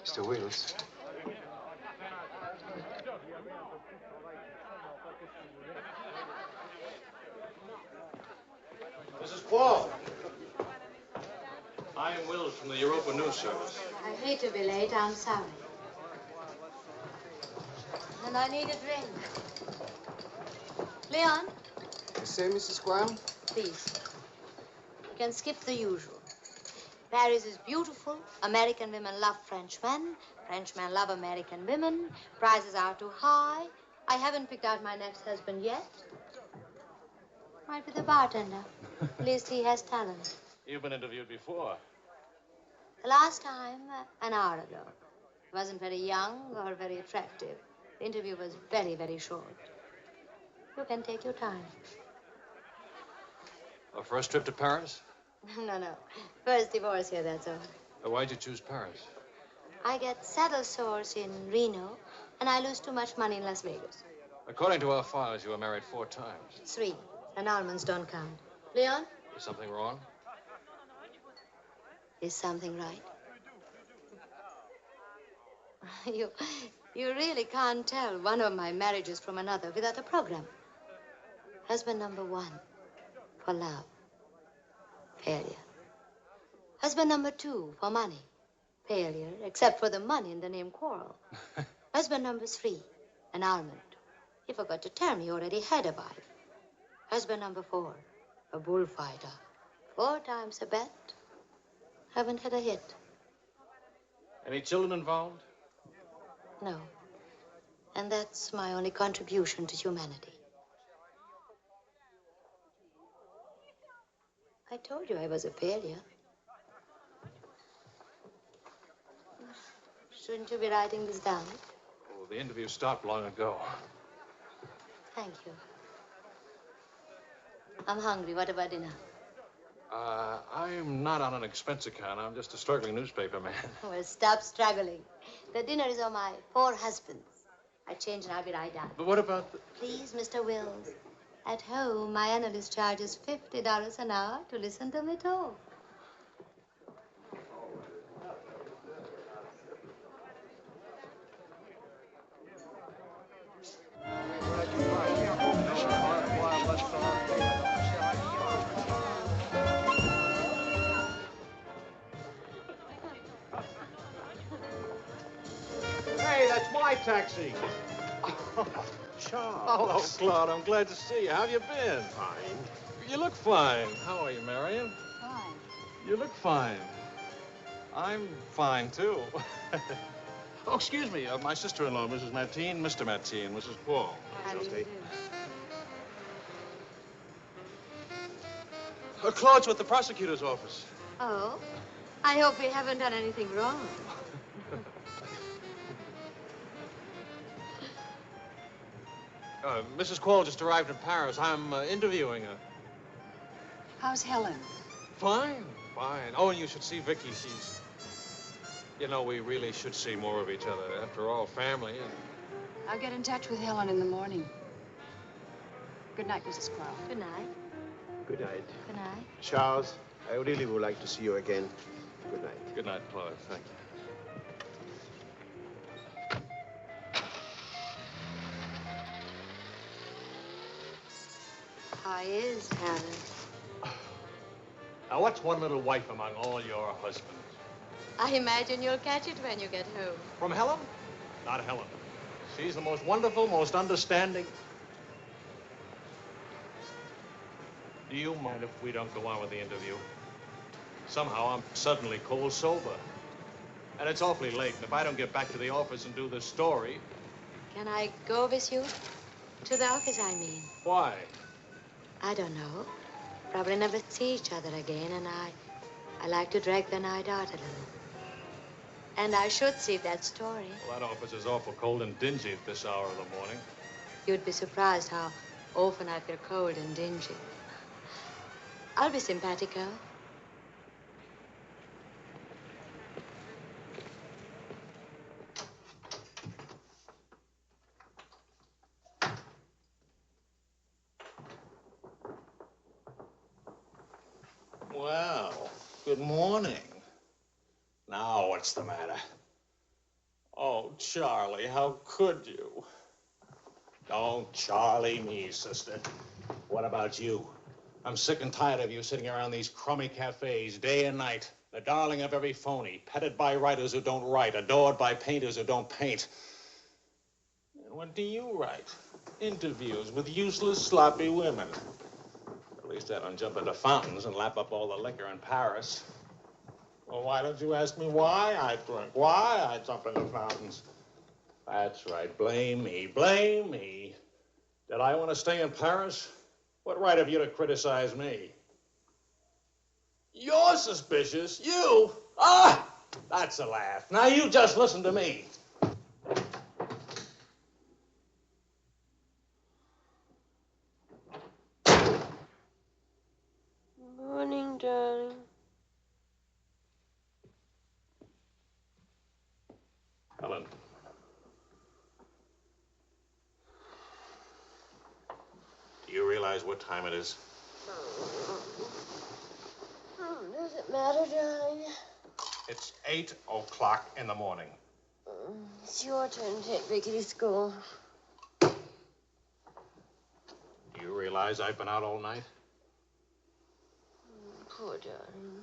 Mr. Wills. Mrs. Quall. I am Wills from the Europa News Service. I hate to be late. I'm sorry. And I need a drink. Leon, You say, Mrs. Squire? please. You can skip the usual. Paris is beautiful. American women love Frenchmen. Frenchmen love American women. Prices are too high. I haven't picked out my next husband yet. Might be the bartender. At least he has talent. You've been interviewed before. The last time, an hour ago. He wasn't very young or very attractive. The interview was very, very short. You can take your time. Our first trip to Paris? No. First divorce here, that's all. Why'd you choose Paris? I get saddle sores in Reno, and I lose too much money in Las Vegas. According to our files, you were married 4 times. 3. Annulments don't count. Leon, Is something wrong? is something right? You really can't tell one of my marriages from another without a program. Husband number 1, for love. Failure. Husband number 2, for money. Failure, except for the money in the name Quarrel. Husband number 3, annulment. He forgot to tell me he already had a wife. Husband number 4, a bullfighter. 4 times a bet. Haven't had a hit. Any children involved? No. And that's my only contribution to humanity. I told you I was a failure. Shouldn't you be writing this down? Oh, the interview stopped long ago. Thank you. I'm hungry. What about dinner? I'm not on an expense account. I'm just a struggling newspaper man. Well, stop struggling. The dinner is on my 4 husbands. I change and I'll be right down. But what about the... Please, Mr. Wills. At home, my analyst charges $50 an hour to listen to me talk. Hey, that's my taxi. Charles. Hello, Claude. I'm glad to see you. How have you been? Fine. You look fine. How are you, Marion? Fine. You look fine. I'm fine, too. Oh, excuse me. My sister-in-law, Mrs. Mateen, Mr. Mateen, Mrs. Paul. How do you do? Claude's with the prosecutor's office. Oh? I hope we haven't done anything wrong. Mrs. Quall just arrived in Paris. I'm interviewing her. How's Helen? Fine, fine. Oh, and you should see Vicky. She's... You know, we really should see more of each other. After all, family and... I'll get in touch with Helen in the morning. Good night, Mrs. Quall. Good night. Good night. Good night. Charles, I really would like to see you again. Good night. Good night, Claude. Thank you. How is Helen? Now, what's one little wife among all your husbands? I imagine you'll catch it when you get home. From Helen? Not Helen. She's the most wonderful, most understanding. Do you mind if we don't go on with the interview? Somehow I'm suddenly cold sober. And it's awfully late, and if I don't get back to the office and do this story... Can I go with you? To the office, I mean. Why? I don't know. Probably never see each other again, and I like to drag the night out a little. And I should see that story. Well, that office is awful cold and dingy at this hour of the morning. You'd be surprised how often I feel cold and dingy. I'll be simpatico. Well, good morning. Now, what's the matter? Oh, Charlie, how could you? Don't Charlie me, sister. What about you? I'm sick and tired of you sitting around these crummy cafes day and night, the darling of every phony, petted by writers who don't write, adored by painters who don't paint. And what do you write? Interviews with useless, sloppy women. At least I don't jump into fountains and lap up all the liquor in Paris. Well, why don't you ask me why I drink? Why I jump into fountains? That's right. Blame me. Blame me. Did I want to stay in Paris? What right have you to criticize me? You're suspicious. You? Ah! That's a laugh. Now you just listen to me. Morning, darling. Helen. Do you realize what time it is? Does it matter, darling? It's 8 o'clock in the morning. It's your turn to take Vicky to school. Do you realize I've been out all night? Poor darling.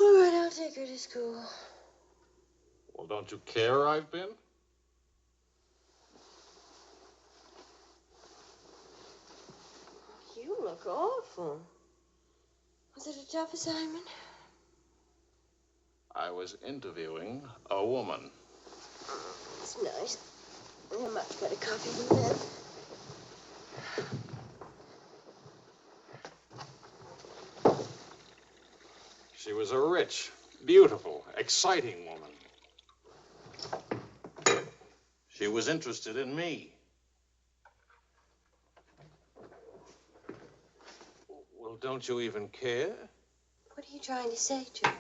All right, I'll take her to school. Well, don't you care I've been? You look awful. Was it a tough assignment? I was interviewing a woman. It's nice. You're much better coffee than that. She was a rich, beautiful, exciting woman. She was interested in me. Well, Well, don't you even care? What are you trying to say, Joe?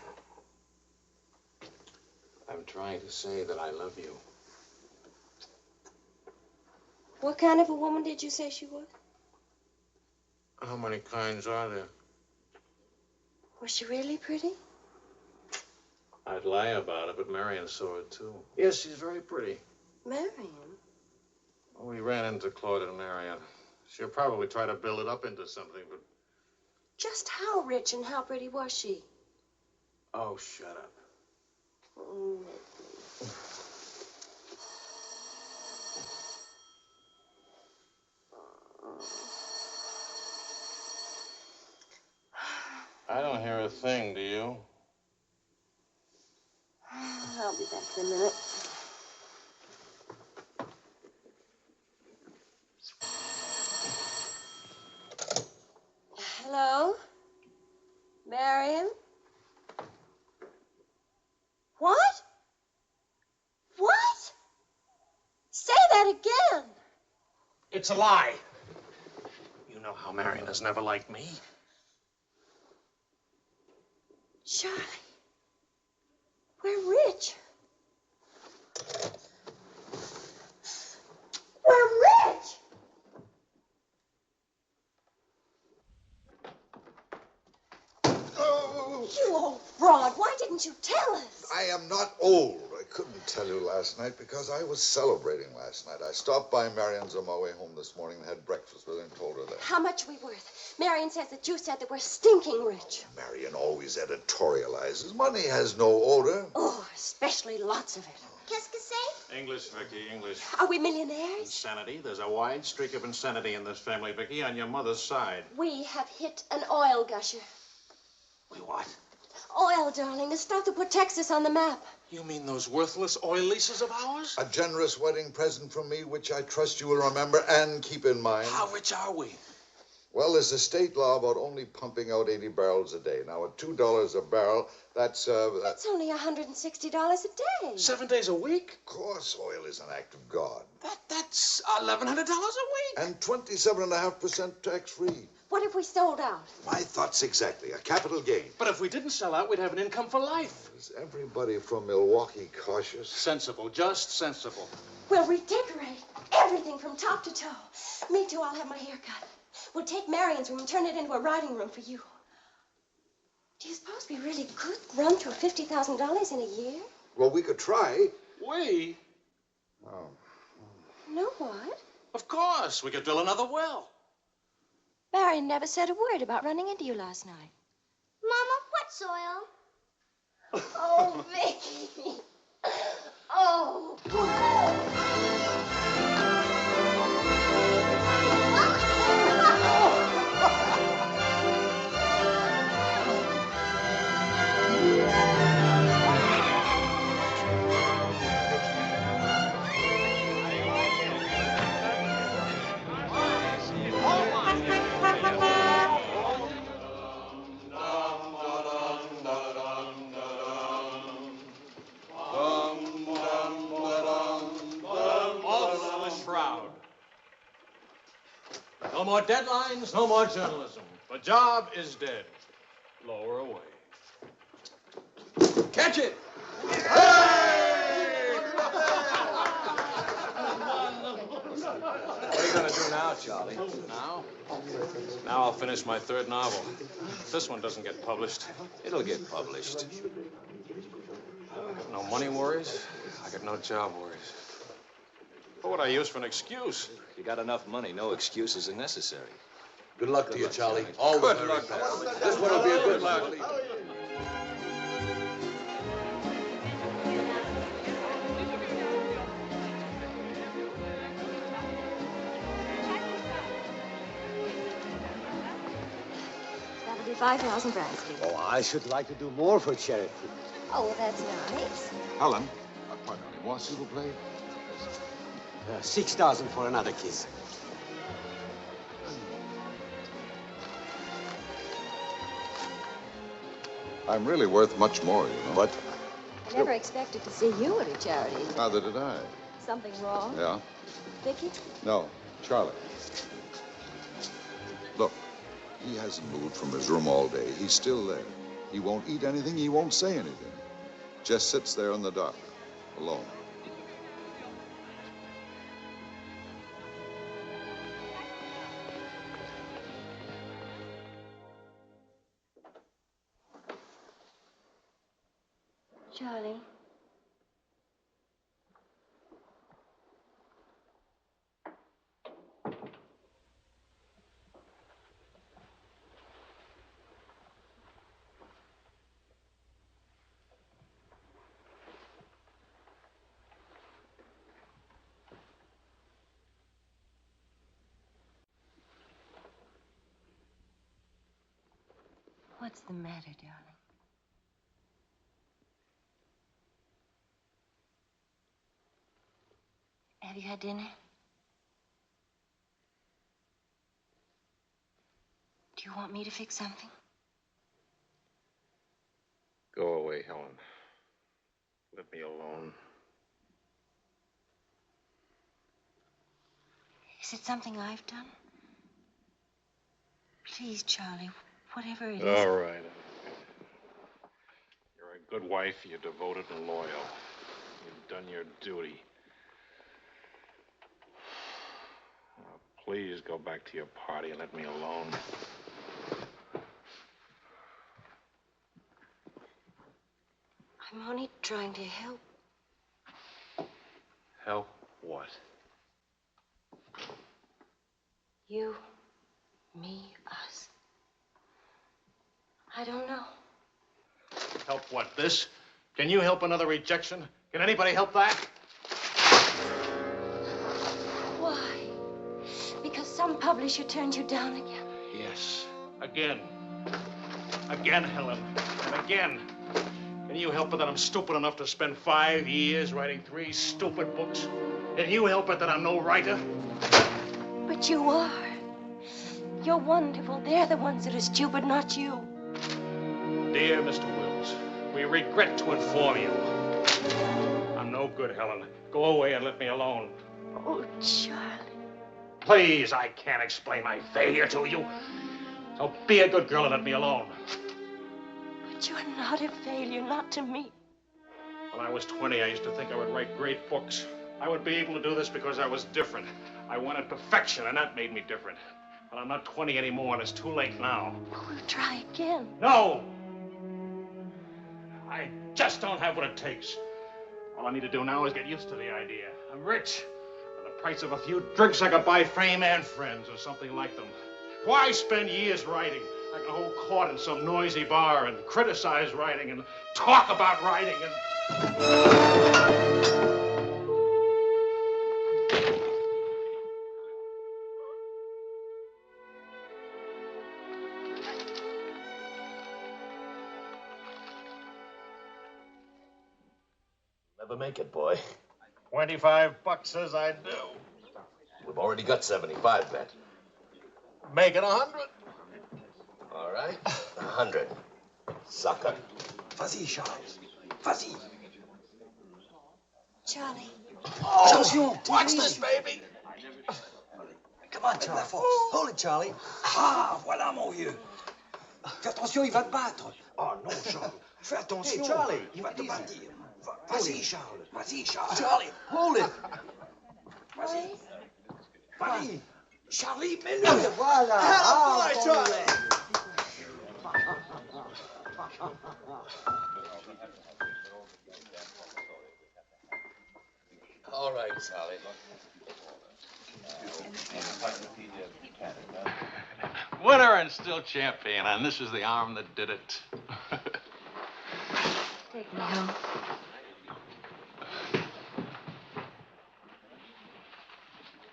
I'm trying to say that I love you. What kind of a woman did you say she was? How many kinds are there? Was she really pretty? I'd lie about it, but Marion saw it, too. Yes, she's very pretty. Marion? We ran into Claude and Marion. She'll probably try to build it up into something, but... Just how rich and how pretty was she? Oh, shut up. I don't hear a thing, do you? I'll be back in a minute. Hello? Marion? What? What? Say that again. It's a lie. You know how Marion has never liked me. Charlie, we're rich. We're rich! You old fraud, why didn't you tell us? I am not old. I couldn't tell you last night because I was celebrating last night. I stopped by Marion's on my way home this morning and had breakfast with her and told her that. How much are we worth? Marion says that you said that we're stinking rich. Marion always editorializes. Money has no odor. Oh, especially lots of it. Qu'est-ce que c'est? English, Vicky, English. Are we millionaires? Insanity. There's a wide streak of insanity in this family, Vicky, on your mother's side. We have hit an oil gusher. We what? Oil, darling, the stuff that put Texas on the map. You mean those worthless oil leases of ours? A generous wedding present from me, which I trust you will remember and keep in mind. How rich are we? Well, there's a state law about only pumping out 80 barrels a day. Now, at $2 a barrel, that's That's only $160 a day. 7 days a week? Of course, oil is an act of God. That's $1,100 a week. And 27.5% tax-free. What if we sold out? My thoughts exactly. A capital gain. But if we didn't sell out, we'd have an income for life. Is everybody from Milwaukee cautious? Sensible, just sensible. We'll redecorate everything from top to toe. Me too, I'll have my hair cut. We'll take Marion's room and turn it into a writing room for you. Do you suppose we really could run through $50,000 in a year? Well, we could try. We? Oh. No, what? Of course. We could drill another well. Marion never said a word about running into you last night. Mama, what's oil? Oh, Vicky. Oh. No more deadlines, no more journalism. The job is dead. Lower away. Catch it! What are you going to do now, Charlie? Now? Now I'll finish my third novel. If this one doesn't get published. It'll get published. I got no money worries. I got no job worries. What would I use for an excuse? You got enough money, no excuses are necessary. Good luck to you, Charlie. All Good the luck. very best. This one will be a good one. That'll be 5,000 francs, please. Oh, I should like to do more for charity. Oh, well, that's nice. Helen, pardonnez-moi, s'il vous plaît. 6,000 for another kiss. I'm really worth much more, you know. But I never expected to see you at a charity. Neither did I. Something wrong? Yeah? Vicky? No, Charlie. Look, He hasn't moved from his room all day. He's still there. He won't eat anything. He won't say anything. Just sits there in the dark, alone. Charlie. What's the matter, darling? Have you had dinner? Do you want me to fix something? Go away, Helen. Let me alone. Is it something I've done? Please, Charlie, whatever it is. All right. You're a good wife. You're devoted and loyal. You've done your duty. Now, please go back to your party and let me alone. I'm only trying to help. Help what? You, me, us. I don't know. Help what, this? Can you help another rejection? Can anybody help that? Why? Because some publisher turned you down again? Yes. Again. Again, Helen. And again. Can you help it that I'm stupid enough to spend 5 years writing 3 stupid books? Can you help it that I'm no writer? But you are. You're wonderful. They're the ones that are stupid, not you. Dear Mr. Wills, we regret to inform you. I'm no good, Helen. Go away and let me alone. Oh, Charlie. Please, I can't explain my failure to you. So be a good girl and let me alone. But you're not a failure, not to me. When I was 20, I used to think I would write great books. I would be able to do this because I was different. I wanted perfection, and that made me different. But I'm not 20 anymore, and it's too late now. We'll try again. No! I just don't have what it takes. All I need to do now is get used to the idea. I'm rich. For the price of a few drinks, I could buy fame and friends or something like them. Why spend years writing? I can hold court in some noisy bar and criticize writing and talk about writing and... Never make it, boy. $25 says I do. We've already got 75 bet. Make it 100. All right, 100. Sucker. Vas-y, Charles. Vas-y. Charlie. Oh, attention. Watch this, baby. Come on, Charlie. La force. Hold it, Charlie. Ah, voilà, mon vieux. Fais attention, il va te battre. Oh, non, Charles. Fais attention. Hey, Charlie, il va te battre. Vas-y, Charles. Vas-y, Charles. Charlie, hold it. Vas-y. Vas-y. Charlie, mets-le. Voilà. Ah, Charlie. All right, Sally. Winner and still champion, and this is the arm that did it. Take me home.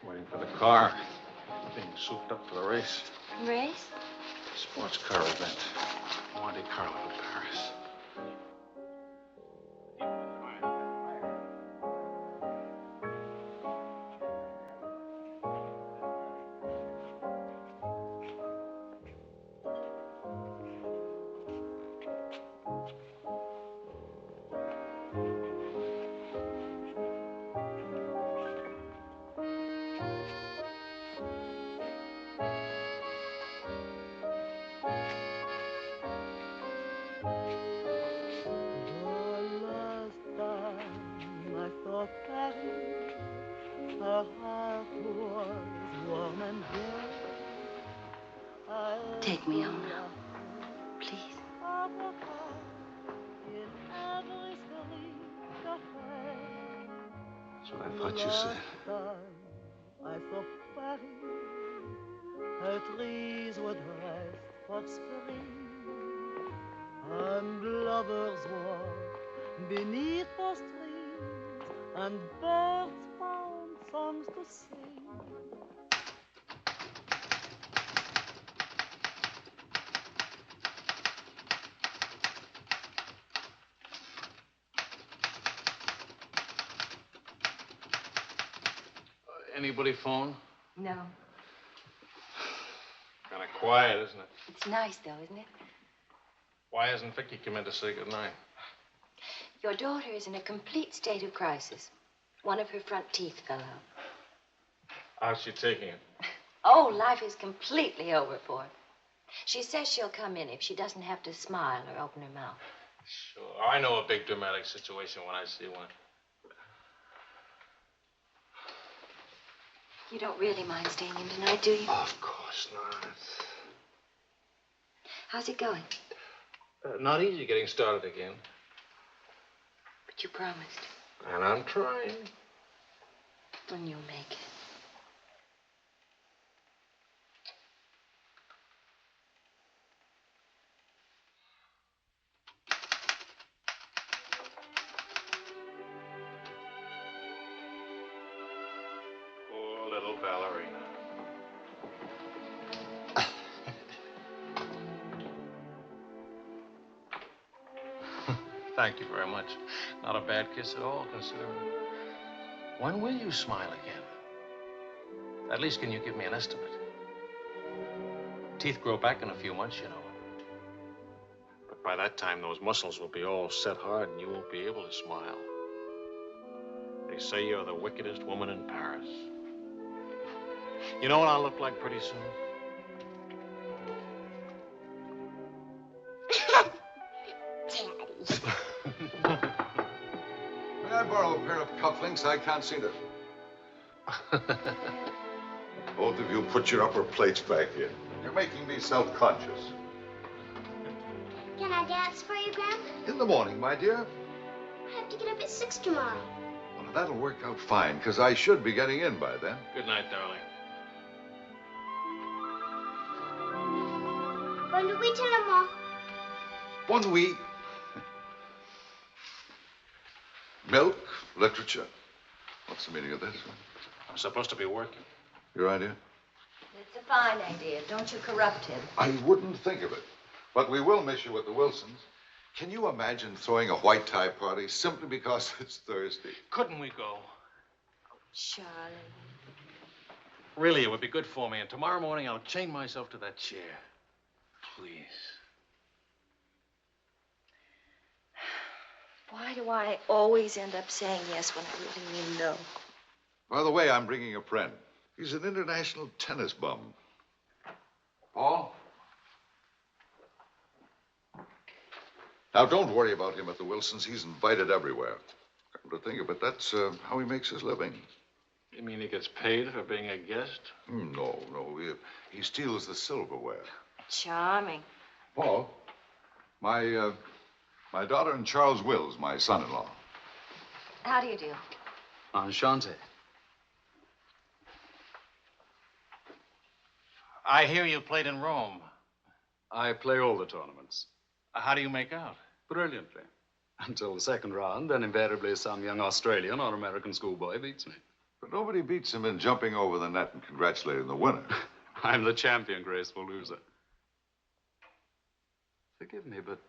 Waiting for the car. Being souped up for the race. Race? Sports car event. Monte Carlo, Paris. Take me home now, please. That's what I thought you said. Trees would rest for spring, and lovers walk beneath those trees, and birds found songs to sing. Anybody phone? No. Kind of quiet, isn't it? It's nice, though, isn't it? Why hasn't Vicky come in to say goodnight? Your daughter is in a complete state of crisis. One of her front teeth fell out. How's she taking it? Oh, life is completely over for her. She says she'll come in if she doesn't have to smile or open her mouth. Sure. I know a big dramatic situation when I see one. You don't really mind staying in tonight, do you? Of course not. How's it going? Not easy getting started again. But you promised. And I'm trying. And you'll make it. Poor little ballerina. Thank you very much. Not a bad kiss at all, considering. When will you smile again? At least can you give me an estimate? Teeth grow back in a few months, you know. But by that time, those muscles will be all set hard and you won't be able to smile. They say you're the wickedest woman in Paris. You know what I'll look like pretty soon? May I borrow a pair of cufflinks? I can't see them. Both of you put your upper plates back in. You're making me self-conscious. Can I dance for you, Grandpa? In the morning, my dear. I have to get up at 6 tomorrow. Well, that'll work out fine, because I should be getting in by then. Good night, darling. Bonne nuit, maman. Bonne nuit. Milk, literature. What's the meaning of this? I'm supposed to be working. Your idea? It's a fine idea. Don't you corrupt him. I wouldn't think of it. But we will miss you at the Wilsons. Can you imagine throwing a white tie party simply because it's Thursday? Couldn't we go? Charlie. Really, it would be good for me. And tomorrow morning, I'll chain myself to that chair. Please. Why do I always end up saying yes when I really mean no? By the way, I'm bringing a friend. He's an international tennis bum. Paul? Now, don't worry about him at the Wilsons. He's invited everywhere. Come to think of it, that's how he makes his living. You mean he gets paid for being a guest? No. He steals the silverware. Charming. Paul, my daughter and Charles Wills, my son-in-law. How do you do? Enchanté. I hear you played in Rome. I play all the tournaments. How do you make out? Brilliantly. Until the second round, then invariably some young Australian or American schoolboy beats me. But nobody beats him in jumping over the net and congratulating the winner. I'm the champion, graceful loser. Forgive me, but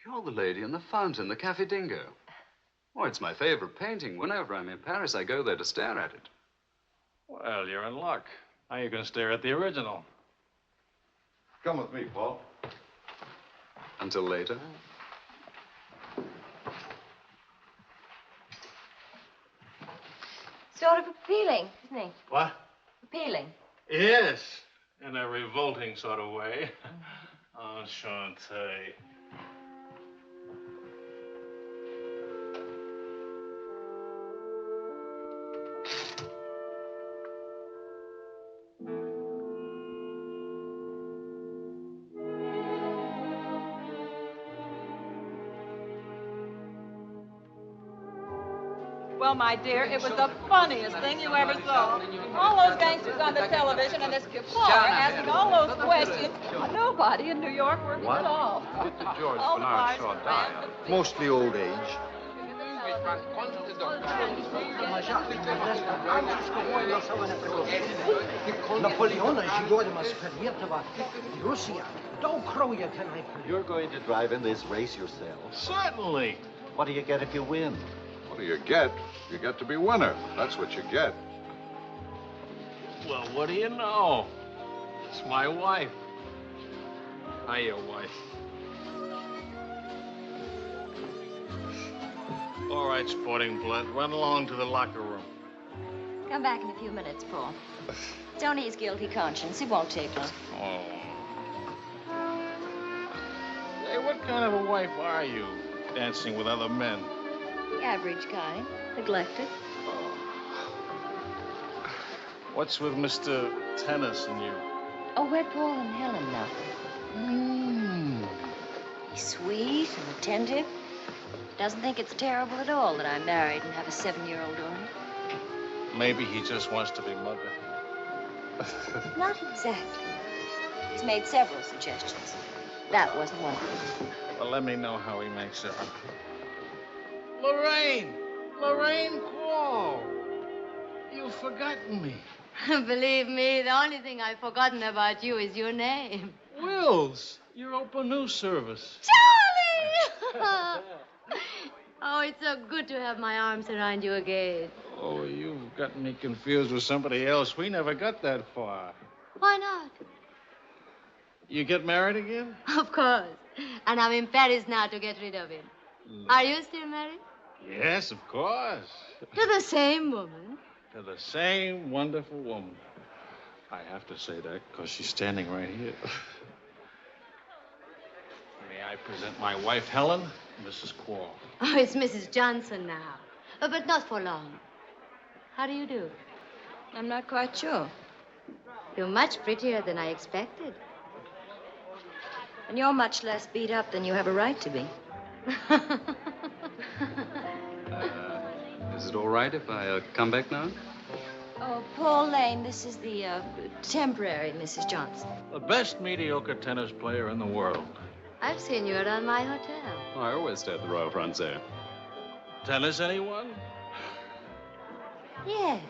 you're the lady in the fountain, the Café Dingo. Oh, it's my favorite painting. Whenever I'm in Paris, I go there to stare at it. Well, you're in luck. Now you can stare at the original. Come with me, Paul. Until later. Sort of appealing, isn't he? What? Appealing. Yes, in a revolting sort of way. Enchanté. Well, my dear, it was the funniest thing you ever saw. All those gangsters on the television and this Paul asking all those questions. Nobody in New York worked What? at all. Did George All the Bernard bars Shaw were die? Mostly old age. You're going to drive in this race yourself? Certainly. What do you get if you win? What do you get? You get to be winner. That's what you get. Well, what do you know? It's my wife. Hiya, wife. All right, sporting blood, run along to the locker room. Come back in a few minutes, Paul. It's only his guilty conscience. It won't take long. Oh. Hey, what kind of a wife are you, dancing with other men? The average kind. Neglected. What's with Mr. Tennis and you? Oh, we're Paul and Helen now. He's sweet and attentive. Doesn't think it's terrible at all that I'm married and have a 7-year-old daughter. Maybe he just wants to be mother. Not exactly. He's made several suggestions. That wasn't one of them. Well, let me know how he makes it. Lorraine! Lorraine Quall! You've forgotten me. Believe me, the only thing I've forgotten about you is your name. Wills, your open news service. Charlie! Oh, it's so good to have my arms around you again. Oh, you've gotten me confused with somebody else. We never got that far. Why not? You get married again? Of course. And I'm in Paris now to get rid of him. Are you still married? Yes, of course. To the same woman. To the same wonderful woman. I have to say that because she's standing right here. May I present my wife, Helen, Mrs. Quall. Oh, it's Mrs. Johnson now. But not for long. How do you do? I'm not quite sure. You're much prettier than I expected. And you're much less beat up than you have a right to be. Is it all right if I come back now? Oh, Paul Lane, this is the temporary Mrs. Johnson. The best mediocre tennis player in the world. I've seen you around my hotel. Oh, I always stay at the Royal Francais. Tennis, anyone? Yes.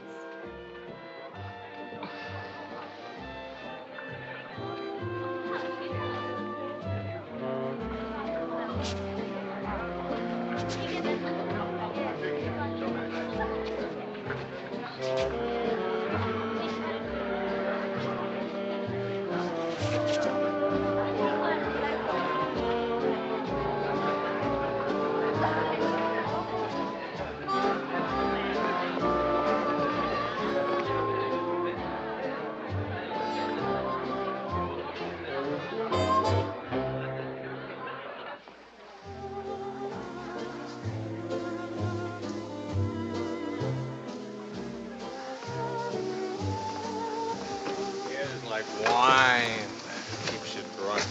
Like wine. Keeps you drunk.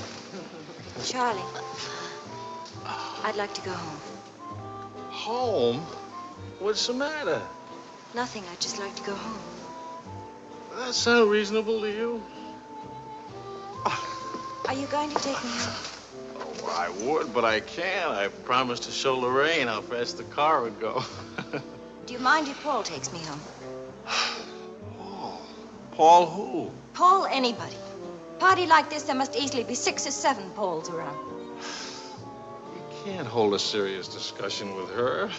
Charlie, I'd like to go home. Home? What's the matter? Nothing. I'd just like to go home. Does that sound reasonable to you? Are you going to take me home? Oh, I would, but I can't. I promised to show Lorraine how fast the car would go. Do you mind if Paul takes me home? Paul who? Paul anybody. Party like this, there must easily be 6 or 7 Pauls around. You can't hold a serious discussion with her.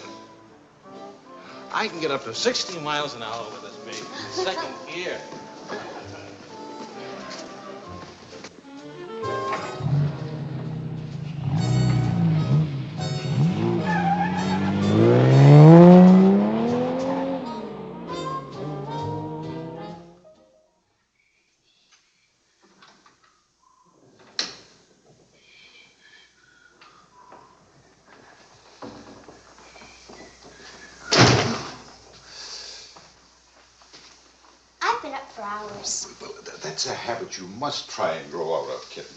I can get up to 60 miles an hour with this baby. Second gear. I've been up for hours. Well, that's a habit you must try and grow out of, kitten.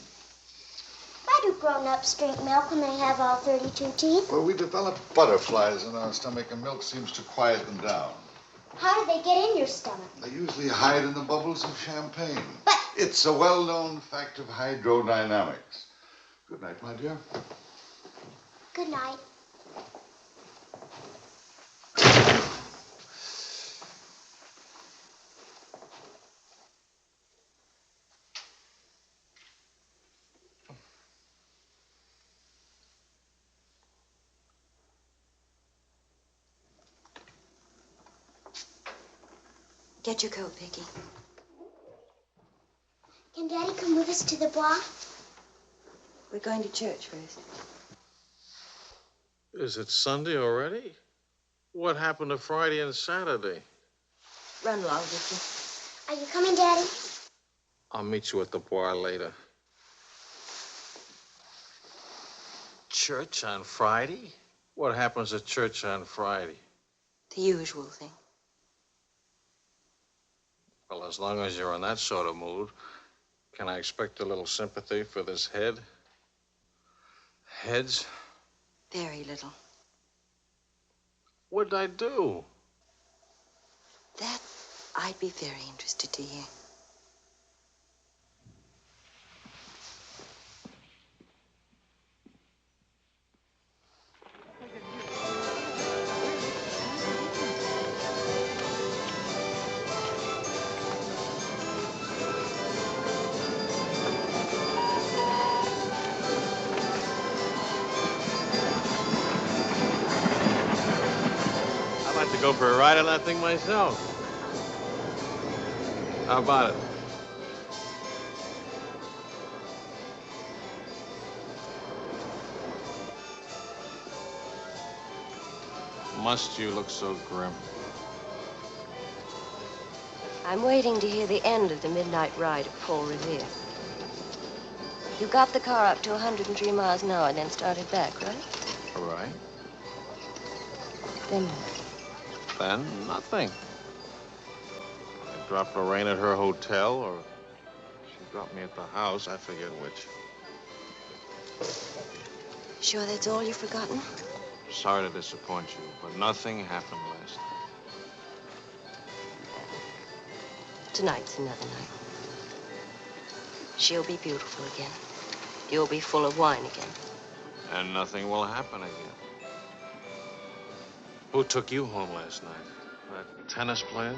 Why do grown-ups drink milk when they have all 32 teeth? Well, we develop butterflies in our stomach, and milk seems to quiet them down. How do they get in your stomach? They usually hide in the bubbles of champagne. But it's a well-known fact of hydrodynamics. Good night, my dear. Good night. Get your coat, Vicky. Can Daddy come with us to the Bois? We're going to church first. Is it Sunday already? What happened to Friday and Saturday? Run along, Vicky. Are you coming, Daddy? I'll meet you at the bar later. Church on Friday? What happens at church on Friday? The usual thing. Well, as long as you're in that sort of mood, can I expect a little sympathy for this head? Heads? Very little. What'd I do? That I'd be very interested to hear. I'd like to go for a ride on that thing myself. How about it? Must you look so grim? I'm waiting to hear the end of the midnight ride of Paul Revere. You got the car up to 103 miles an hour and then started back, right? All right. Then Then, nothing. I dropped Lorraine at her hotel, or she dropped me at the house. I forget which. sure that's all you've forgotten? Sorry to disappoint you, but nothing happened last night. Tonight's another night. She'll be beautiful again. You'll be full of wine again. And nothing will happen again. Who took you home last night? That tennis player?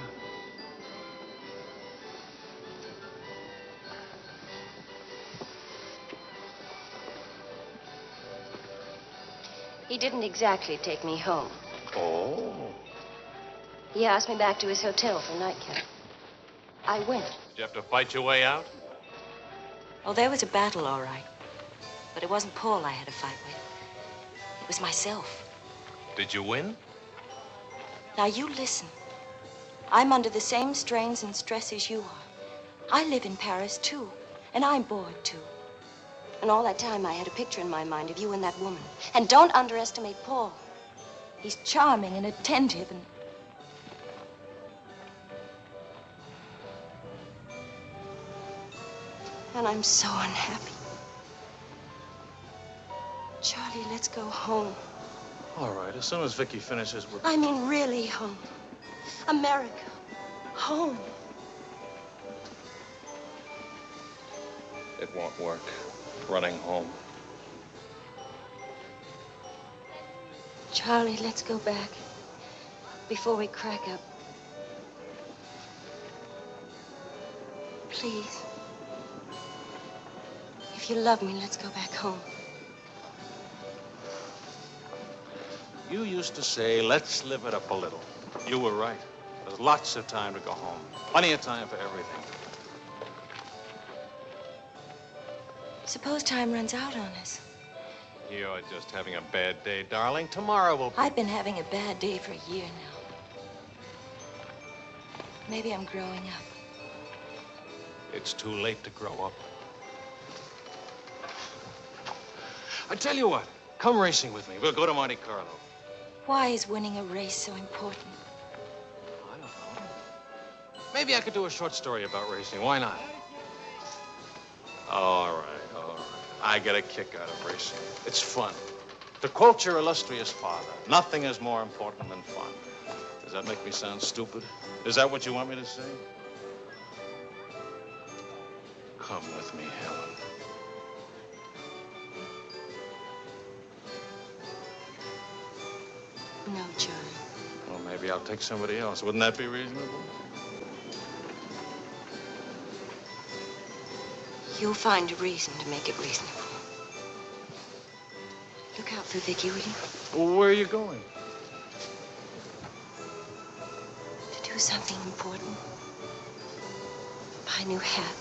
He didn't exactly take me home. Oh. He asked me back to his hotel for a nightcap. I went. Did you have to fight your way out? Oh, there was a battle, all right. But it wasn't Paul I had to fight with. It was myself. Did you win? Now, you listen. I'm under the same strains and stress as you are. I live in Paris, too. And I'm bored, too. And all that time, I had a picture in my mind of you and that woman. And don't underestimate Paul. He's charming and attentive and... And I'm so unhappy. Charlie, let's go home. All right, as soon as Vicky finishes with... I mean, really home. America. Home. It won't work. Running home. Charlie, let's go back. Before we crack up. Please. If you love me, let's go back home. You used to say, let's live it up a little. You were right. There's lots of time to go home. Plenty of time for everything. Suppose time runs out on us. You're just having a bad day, darling. Tomorrow will be... I've been having a bad day for a year now. Maybe I'm growing up. It's too late to grow up. I tell you what, come racing with me. We'll go to Monte Carlo. Why is winning a race so important? I don't know. Maybe I could do a short story about racing. Why not? All right, all right. I get a kick out of racing. It's fun. To quote your illustrious father, nothing is more important than fun. Does that make me sound stupid? Is that what you want me to say? Come with me, Helen. No, Charlie. Well, maybe I'll take somebody else. Wouldn't that be reasonable? You'll find a reason to make it reasonable. Look out for Vicky, will you? Well, where are you going? To do something important. Buy a new hat.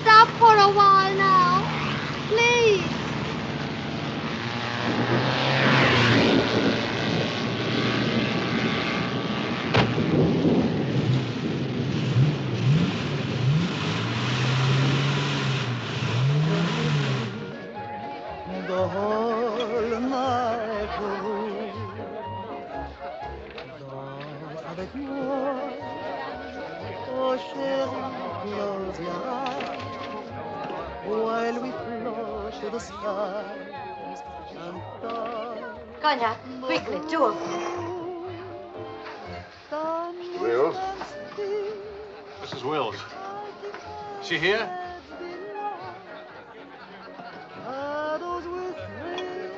Stop for a while now, please. The whole night through, danse avec moi. Oh chérie, close your eyes while we float to the skies and touch. Cognac, quickly, 2 of them. Wills? Mrs. Wills. She here? Shadows will thrill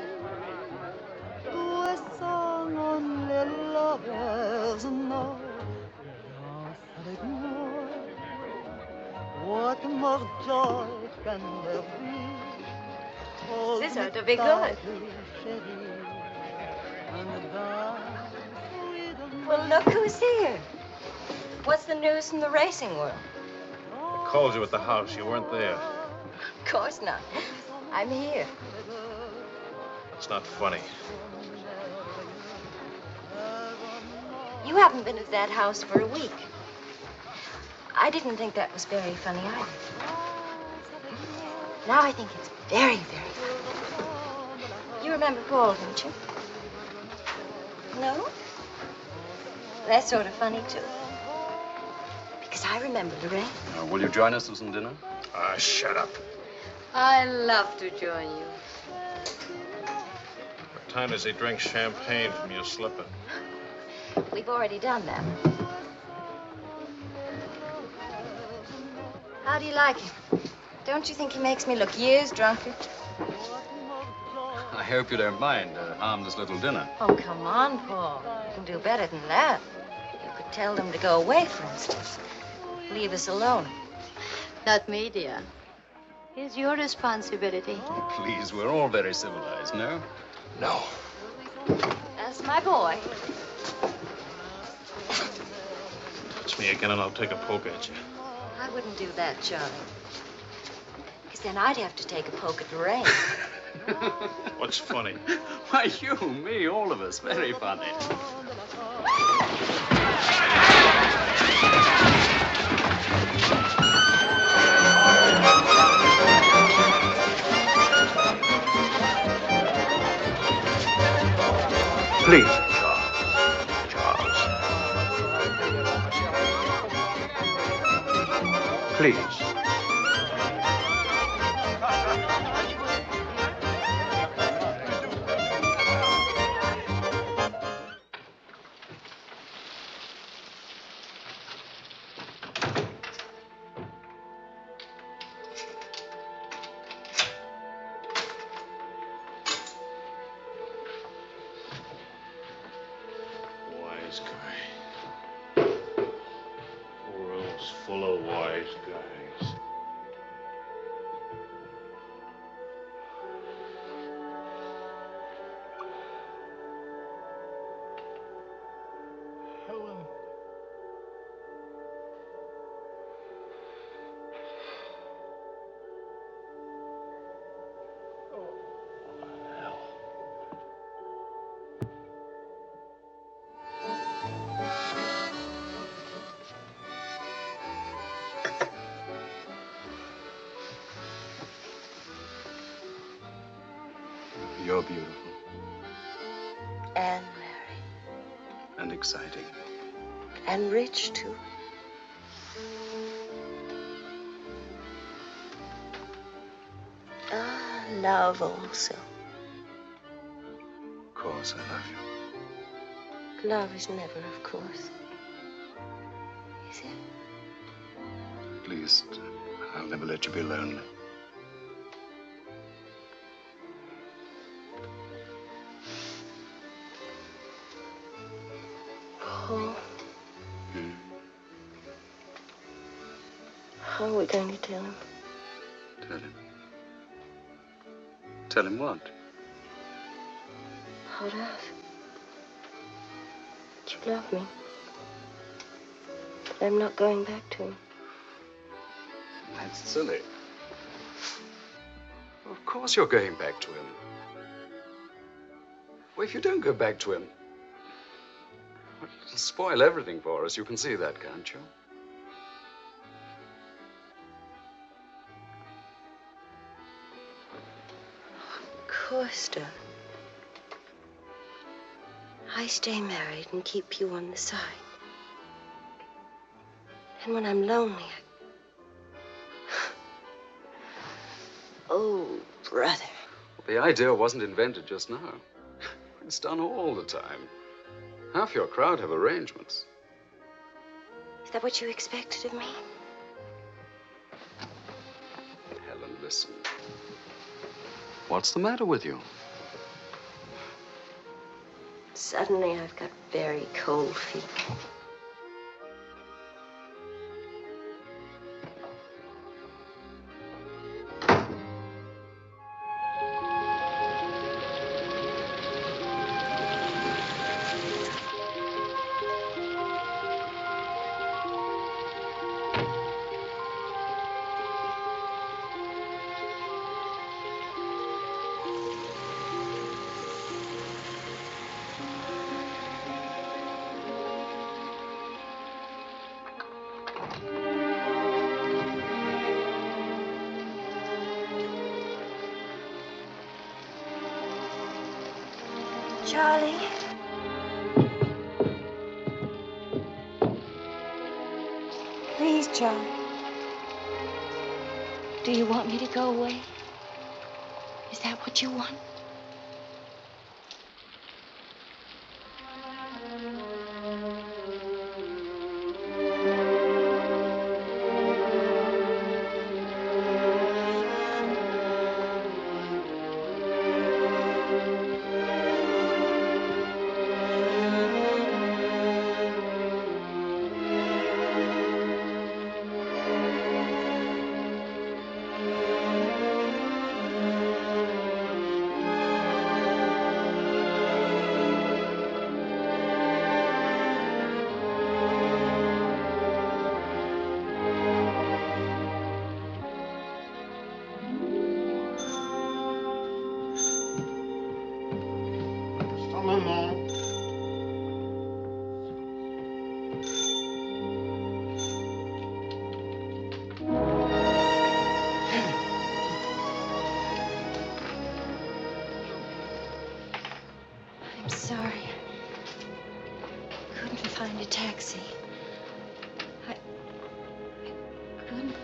to a song only lovers know. Danse avec moi. What more joy can there be? Hold This me ought to be good. tightly, chérie, and dance with Well, look who's here. What's the news from the racing world? I called you at the house. You weren't there. Of course not. I'm here. It's not funny. You haven't been at that house for a week. I didn't think that was very funny either. Now I think it's very, very funny. You remember Paul, don't you? No? That's sort of funny, too. Because I remember Lorraine. Will you join us for some dinner? Ah, shut up. I love to join you. What time does he drink champagne from your slipper? We've already done that. How do you like him? Don't you think he makes me look years drunker? I hope you don't mind a harmless little dinner. Oh, come on, Paul. You can do better than that. You could tell them to go away, for instance. Leave us alone. Not me, dear. It's your responsibility. Please, we're all very civilized, no? No. That's my boy. It's me again and I'll take a poke at you. I wouldn't do that, Charlie. Because then I'd have to take a poke at Lorraine. What's funny? Why, you, me, all of us. Very funny. Please. Charles. Please. Wise guy. World's full of wise guys. Helen. You're beautiful And and exciting. and rich, too. Ah, love also. Of course, I love you. Love is never, of course. Is it? At least, I'll never let you be lonely. Paul. How are we going to tell him? Tell him. Tell him what? About us. That you love me. That I'm not going back to him. That's silly. Of course you're going back to him. Well, if you don't go back to him, it'll spoil everything for us. You can see that, can't you? Of course, darling. I stay married and keep you on the side. And when I'm lonely, Oh, brother. The idea wasn't invented just now. It's done all the time. Half your crowd have arrangements. Is that what you expected of me? Helen, listen. What's the matter with you? Suddenly, I've got very cold feet. Charlie. Please, Charlie. Do you want me to go away? Is that what you want? find a taxi. I couldn't.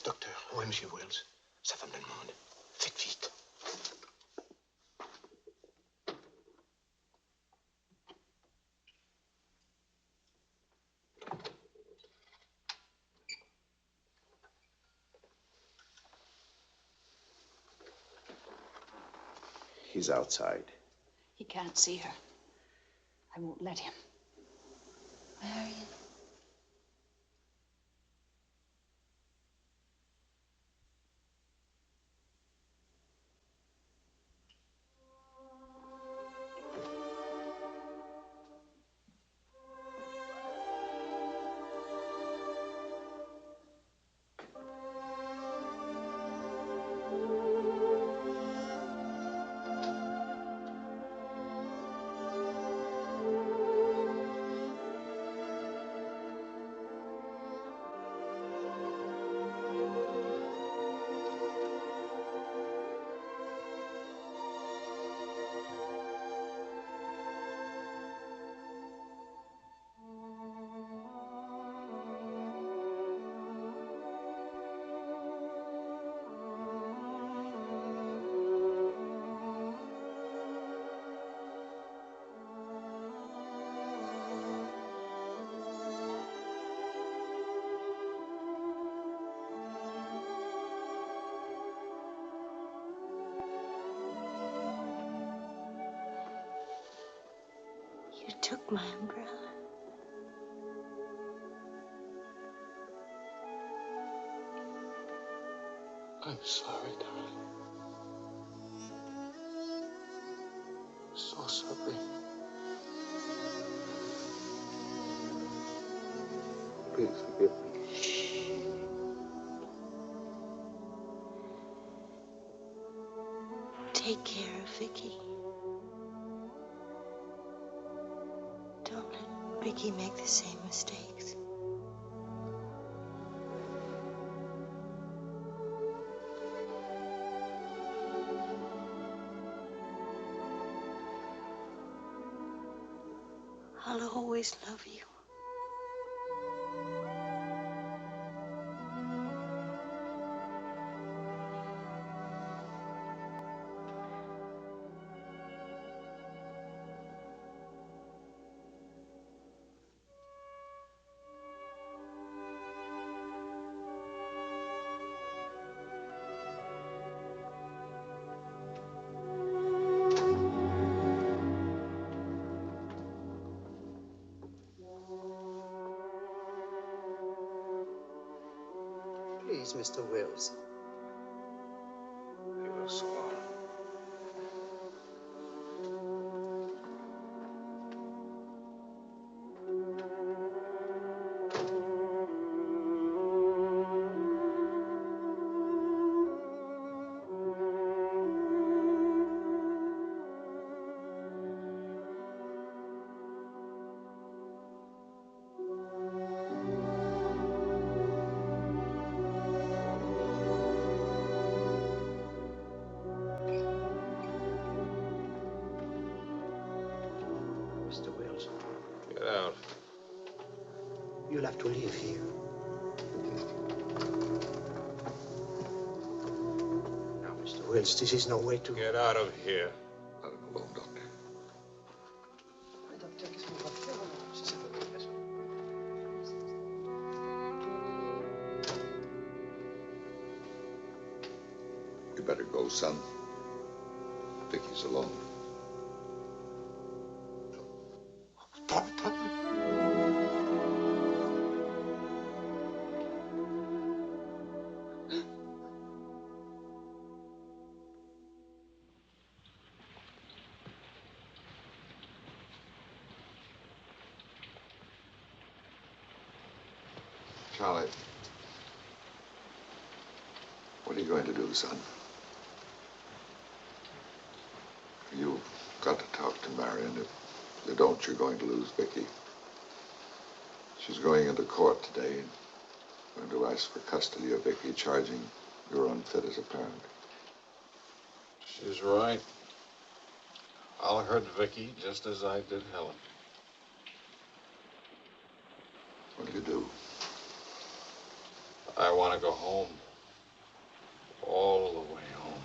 Docteur, où est M. Wells? Sa femme le demande. Faites vite. He's outside. He can't see her. I won't let him. Marion. You took my umbrella. I'm sorry, darling. So sorry. Please forgive me. Take care of Vicky. Don't let Vicky make the same mistakes. I'll always love you. Please, Mr. Wells. Leave us alone. Mr. Wells, Get out. you'll have to leave here. Now, Mr. Wells, this is no way to... Get out of here. Not alone, Doctor. You better go, son. Vicky's alone. Charlie, what are you going to do, son? You Got to talk to Marion. If you don't, you're going to lose Vicky. She's going into court today and going to ask for custody of Vicky, charging you're unfit as a parent. She's right. I'll hurt Vicky just as I did Helen. What do you do? I want to go home. All the way home.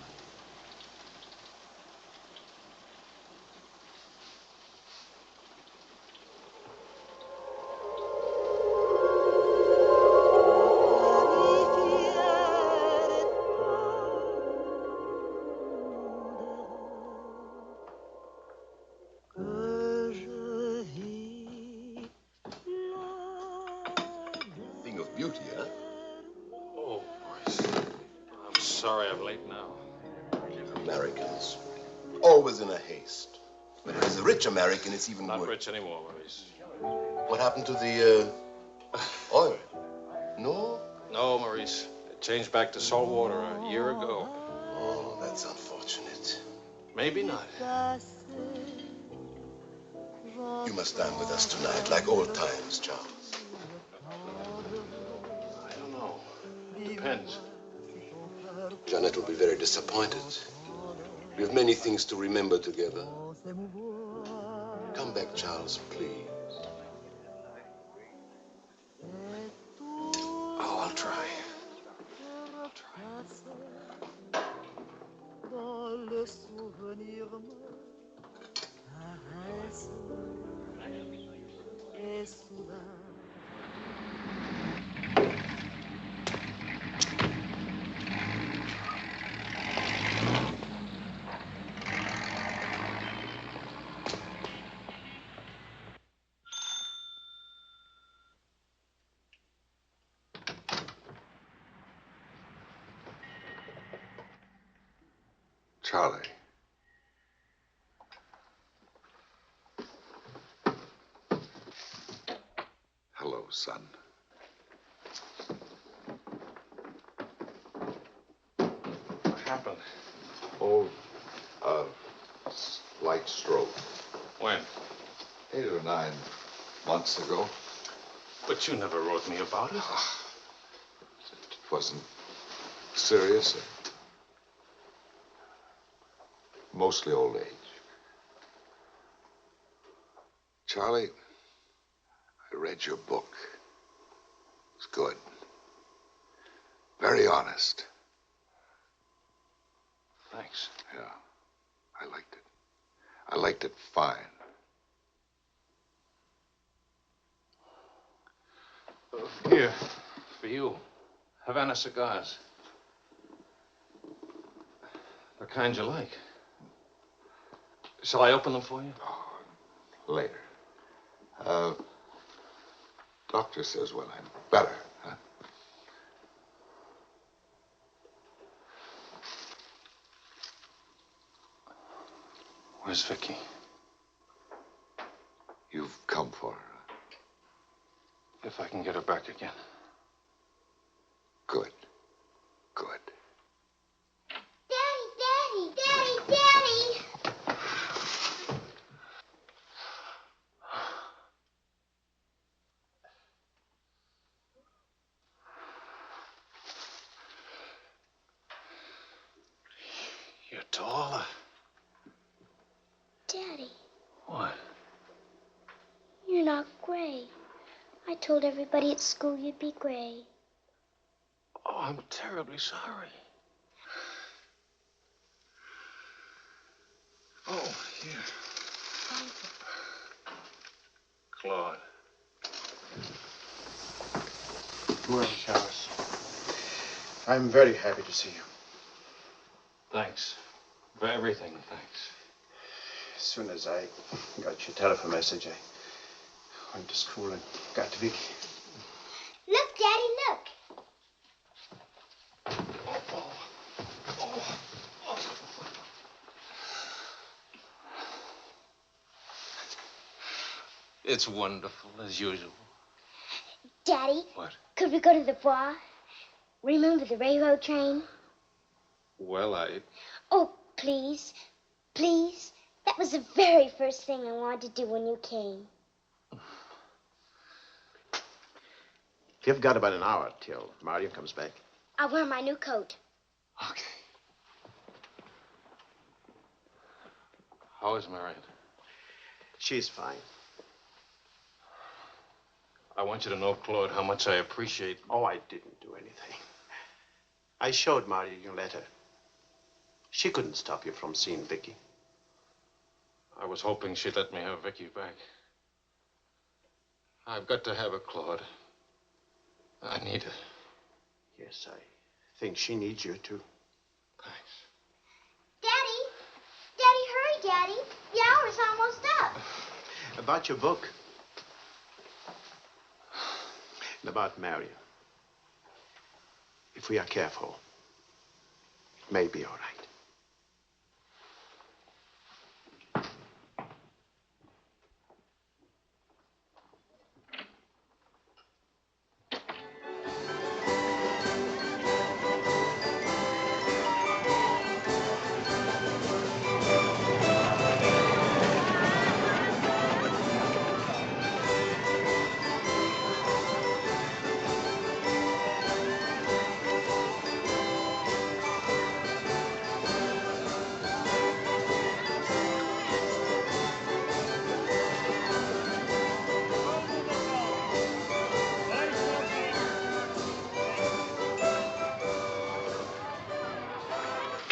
Thing of beauty, huh? Oh, boys. I'm sorry I'm late now. Americans. Always in a haste. But if it's a rich American, it's even Not worse. rich anymore, Maurice. What happened to the, oil? No? No, Maurice. It changed back to salt water a year ago. Oh, that's unfortunate. Maybe not. You must dine with us tonight, like old times, Charles. I don't know. Depends. Janet will be very disappointed. We have many things to remember together. Come back, Charles, please. Oh, I'll try. I'll try. Dans le souvenir me caresse et soudain Charlie. Hello, son. What happened? Oh, light stroke. When? 8 or 9 months ago. But you never wrote me about it. It wasn't serious. Mostly old age. Charlie, I read your book. It's good. Very honest. Thanks. Yeah, I liked it. I liked it fine. Here, for you. Havana cigars. The kind you like. Shall I open them for you? Later. Doctor says when I'm better, huh? Where's Vicky? You've come for her. If I can get her back again. Good. Good. Daddy, Daddy, Daddy, Daddy! You're taller. Daddy, What? you're not gray. I told everybody at school you'd be gray. Oh, I'm terribly sorry. Oh, here. Claude. Well, Charles, I'm very happy to see you. Thanks. For everything, thanks. As soon as I got your telephone message, I went to school and got to Vicky. Look, Daddy, look. It's wonderful, as usual. Daddy, What? could we go to the bar? Remember the railroad train? Well, Oh, please, please. That was the very first thing I wanted to do when you came. You've got about an hour till Mario comes back. I'll wear my new coat. Okay. How is Marion? She's fine. I want you to know, Claude, how much I appreciate... Oh, I didn't do anything. I showed Mario your letter. She couldn't stop you from seeing Vicky. I was hoping she'd let me have Vicky back. I've got to have her, Claude. I need her. Yes, I think she needs you, too. Thanks. Daddy! Daddy, hurry, Daddy. The hour's almost up. About your book. And about Mario. If we are careful, it may be all right.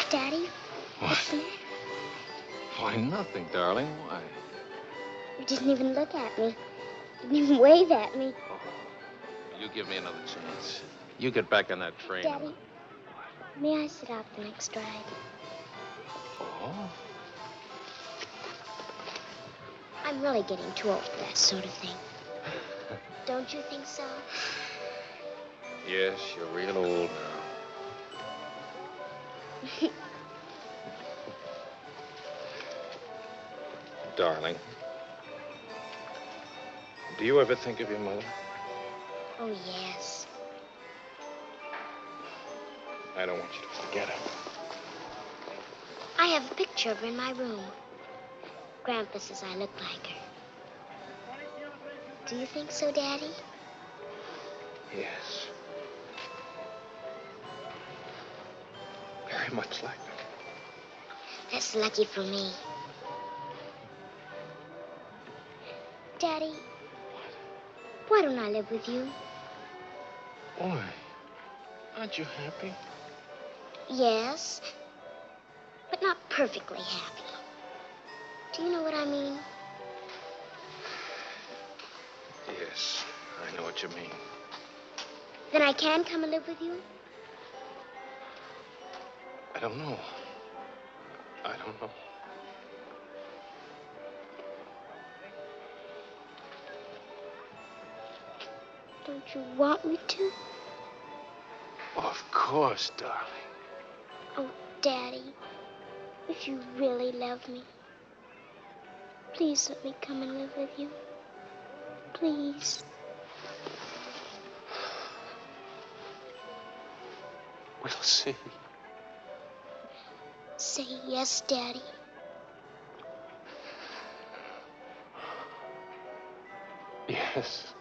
Daddy? What? Why, nothing, darling. Why? You didn't even look at me. Didn't even wave at me. You give me another chance. You get back on that train. Daddy, may I sit out the next ride? Oh? I'm really getting too old for that sort of thing. Don't you think so? Yes, you're real old now. Darling, do you ever think of your mother? Oh, yes. I don't want you to forget her. I have a picture of her in my room. Grandpa says I look like her. Do you think so, Daddy? Yes. Very much like her. That's lucky for me. Daddy, why don't I live with you? Why? Aren't you happy? Yes, but not perfectly happy. Do you know what I mean? Yes, I know what you mean. Then I can come and live with you? I don't know. I don't know. Don't you want me to? Of course, darling. Oh, Daddy, if you really love me, please let me come and live with you. Please. We'll see. Say yes, Daddy. Yes.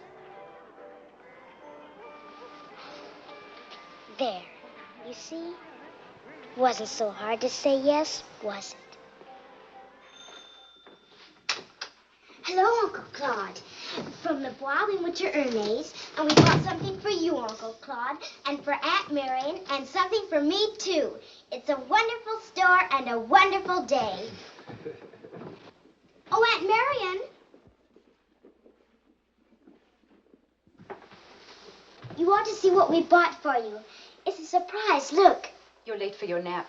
There. You see? It wasn't so hard to say yes, was it? Hello, Uncle Claude. From the Bois, we went to Ernest's, and we bought something for you, Uncle Claude, and for Aunt Marion, and something for me, too. It's a wonderful store and a wonderful day. Oh, Aunt Marion. You ought to see what we bought for you. It's a surprise. Look. You're late for your nap.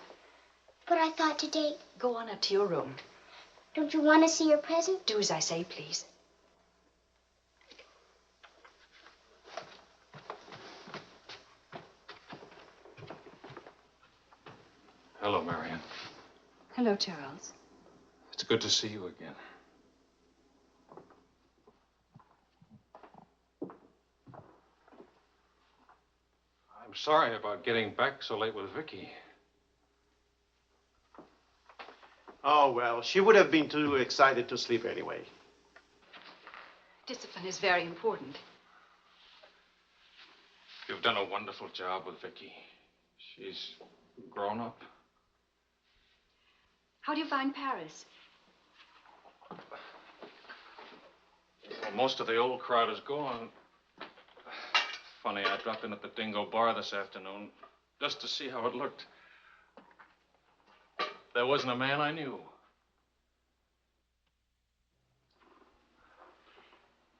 But I thought today... Go on up to your room. Don't you want to see your present? Do as I say, please. Hello, Marion. Hello, Charles. It's good to see you again. I'm sorry about getting back so late with Vicky. Oh, well, she would have been too excited to sleep anyway. Discipline is very important. You've done a wonderful job with Vicky. She's grown up. How do you find Paris? Well, most of the old crowd is gone. Funny, I dropped in at the Dingo Bar this afternoon just to see how it looked. There wasn't a man I knew.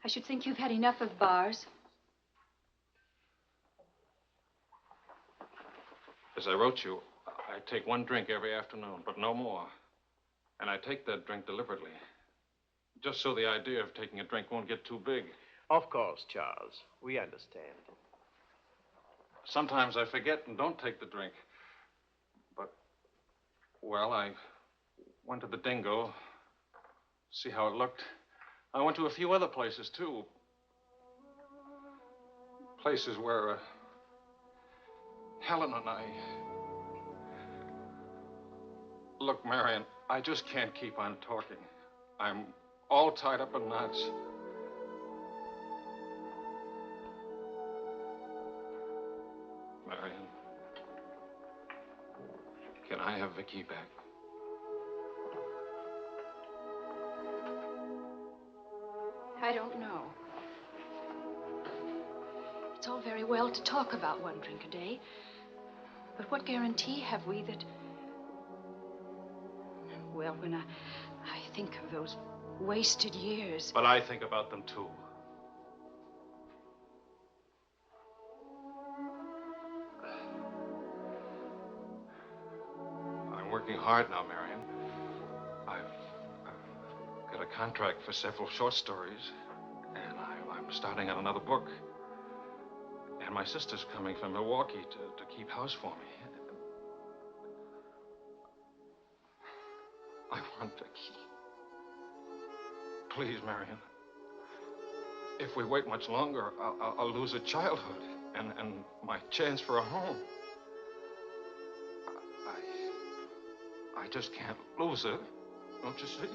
I should think you've had enough of bars. As I wrote you, I take one drink every afternoon, but no more. And I take that drink deliberately, just so the idea of taking a drink won't get too big. Of course, Charles. We understand. Sometimes I forget and don't take the drink. But, well, I went to the Dingo, see how it looked. I went to a few other places, too. Places where Helen and I... Look, Marion, I just can't keep on talking. I'm all tied up in knots. Marion, can I have Vicky back? I don't know. It's all very well to talk about one drink a day, but what guarantee have we that... Well, when I think of those wasted years... But I think about them, too. I'm working hard now, Marion. I've got a contract for several short stories, and I'm starting on another book. And my sister's coming from Milwaukee to keep house for me. I want Vicky. Please, Marion. If we wait much longer, I'll lose a childhood and my chance for a home. I just can't lose her, don't you see?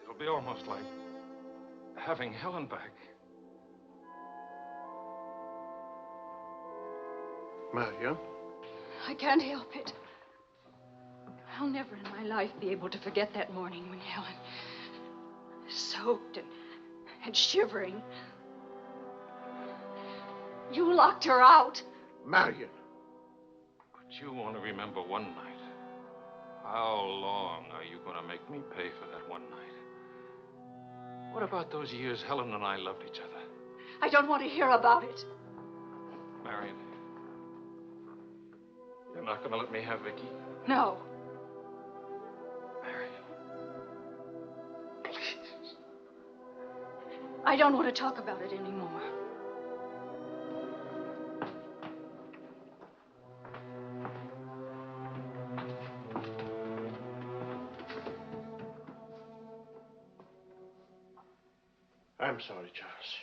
It'll be almost like having Helen back. Marion? I can't help it. I'll never in my life be able to forget that morning when Helen, soaked and shivering, you locked her out. Marion. But you want to remember one night. How long are you going to make me pay for that one night? What about those years Helen and I loved each other? I don't want to hear about it. Marion, you're not going to let me have Vicky? No. I don't want to talk about it anymore. I'm sorry, Charles.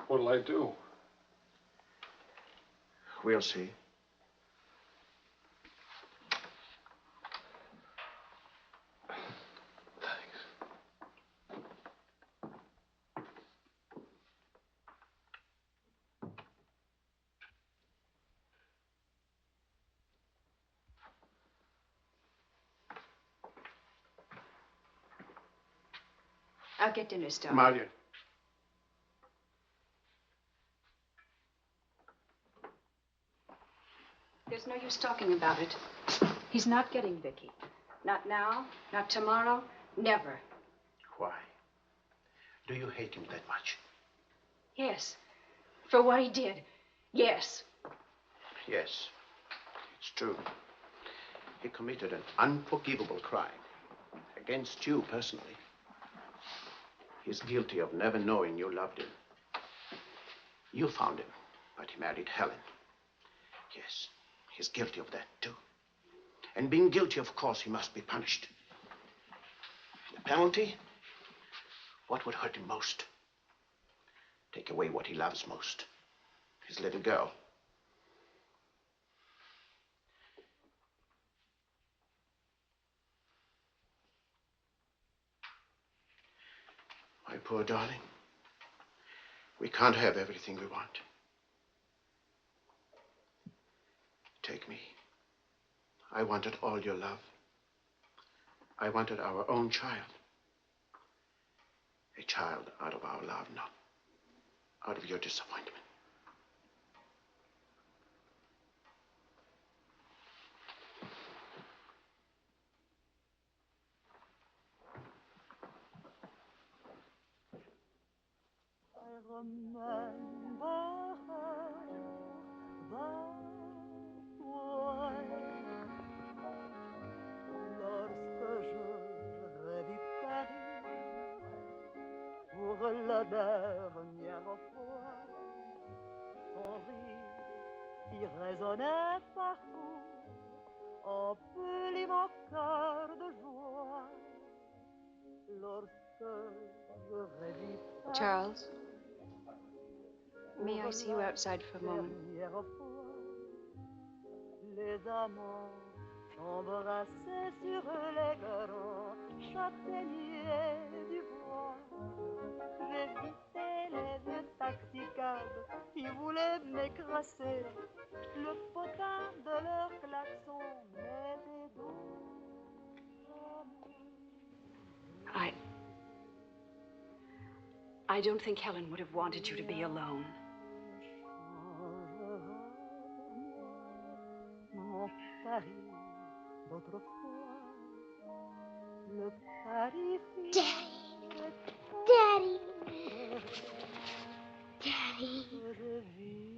What'll I do? We'll see. I'll get dinner started. Marion. There's no use talking about it. He's not getting Vicky. Not now, not tomorrow, never. Why? Do you hate him that much? Yes. For what he did. Yes. Yes. It's true. He committed an unforgivable crime against you personally. He's guilty of never knowing you loved him. You found him, but he married Helen. Yes, he's guilty of that, too. And being guilty, of course, he must be punished. The penalty? What would hurt him most? Take away what he loves most. his little girl. My poor darling, we can't have everything we want. Take me. I wanted all your love. I wanted our own child. A child out of our love, not out of your disappointment. I remember that way. Lorsque je revis Paris pour la dernière fois, son rire qui résonnait partout emplit mon cœur de joie. Lorsque je revis Paris, Charles, may I see you outside for a moment? Les amants s'embrassaient sur les grands châtaigniers du bois. J'évitais les vieux taxicabs qui voulaient m'écraser. Le potin de leur klaxon m'était doux. I don't think Helen would have wanted you to be alone. Mon Paris d'autrefois, le Paris. Daddy! Daddy! Daddy!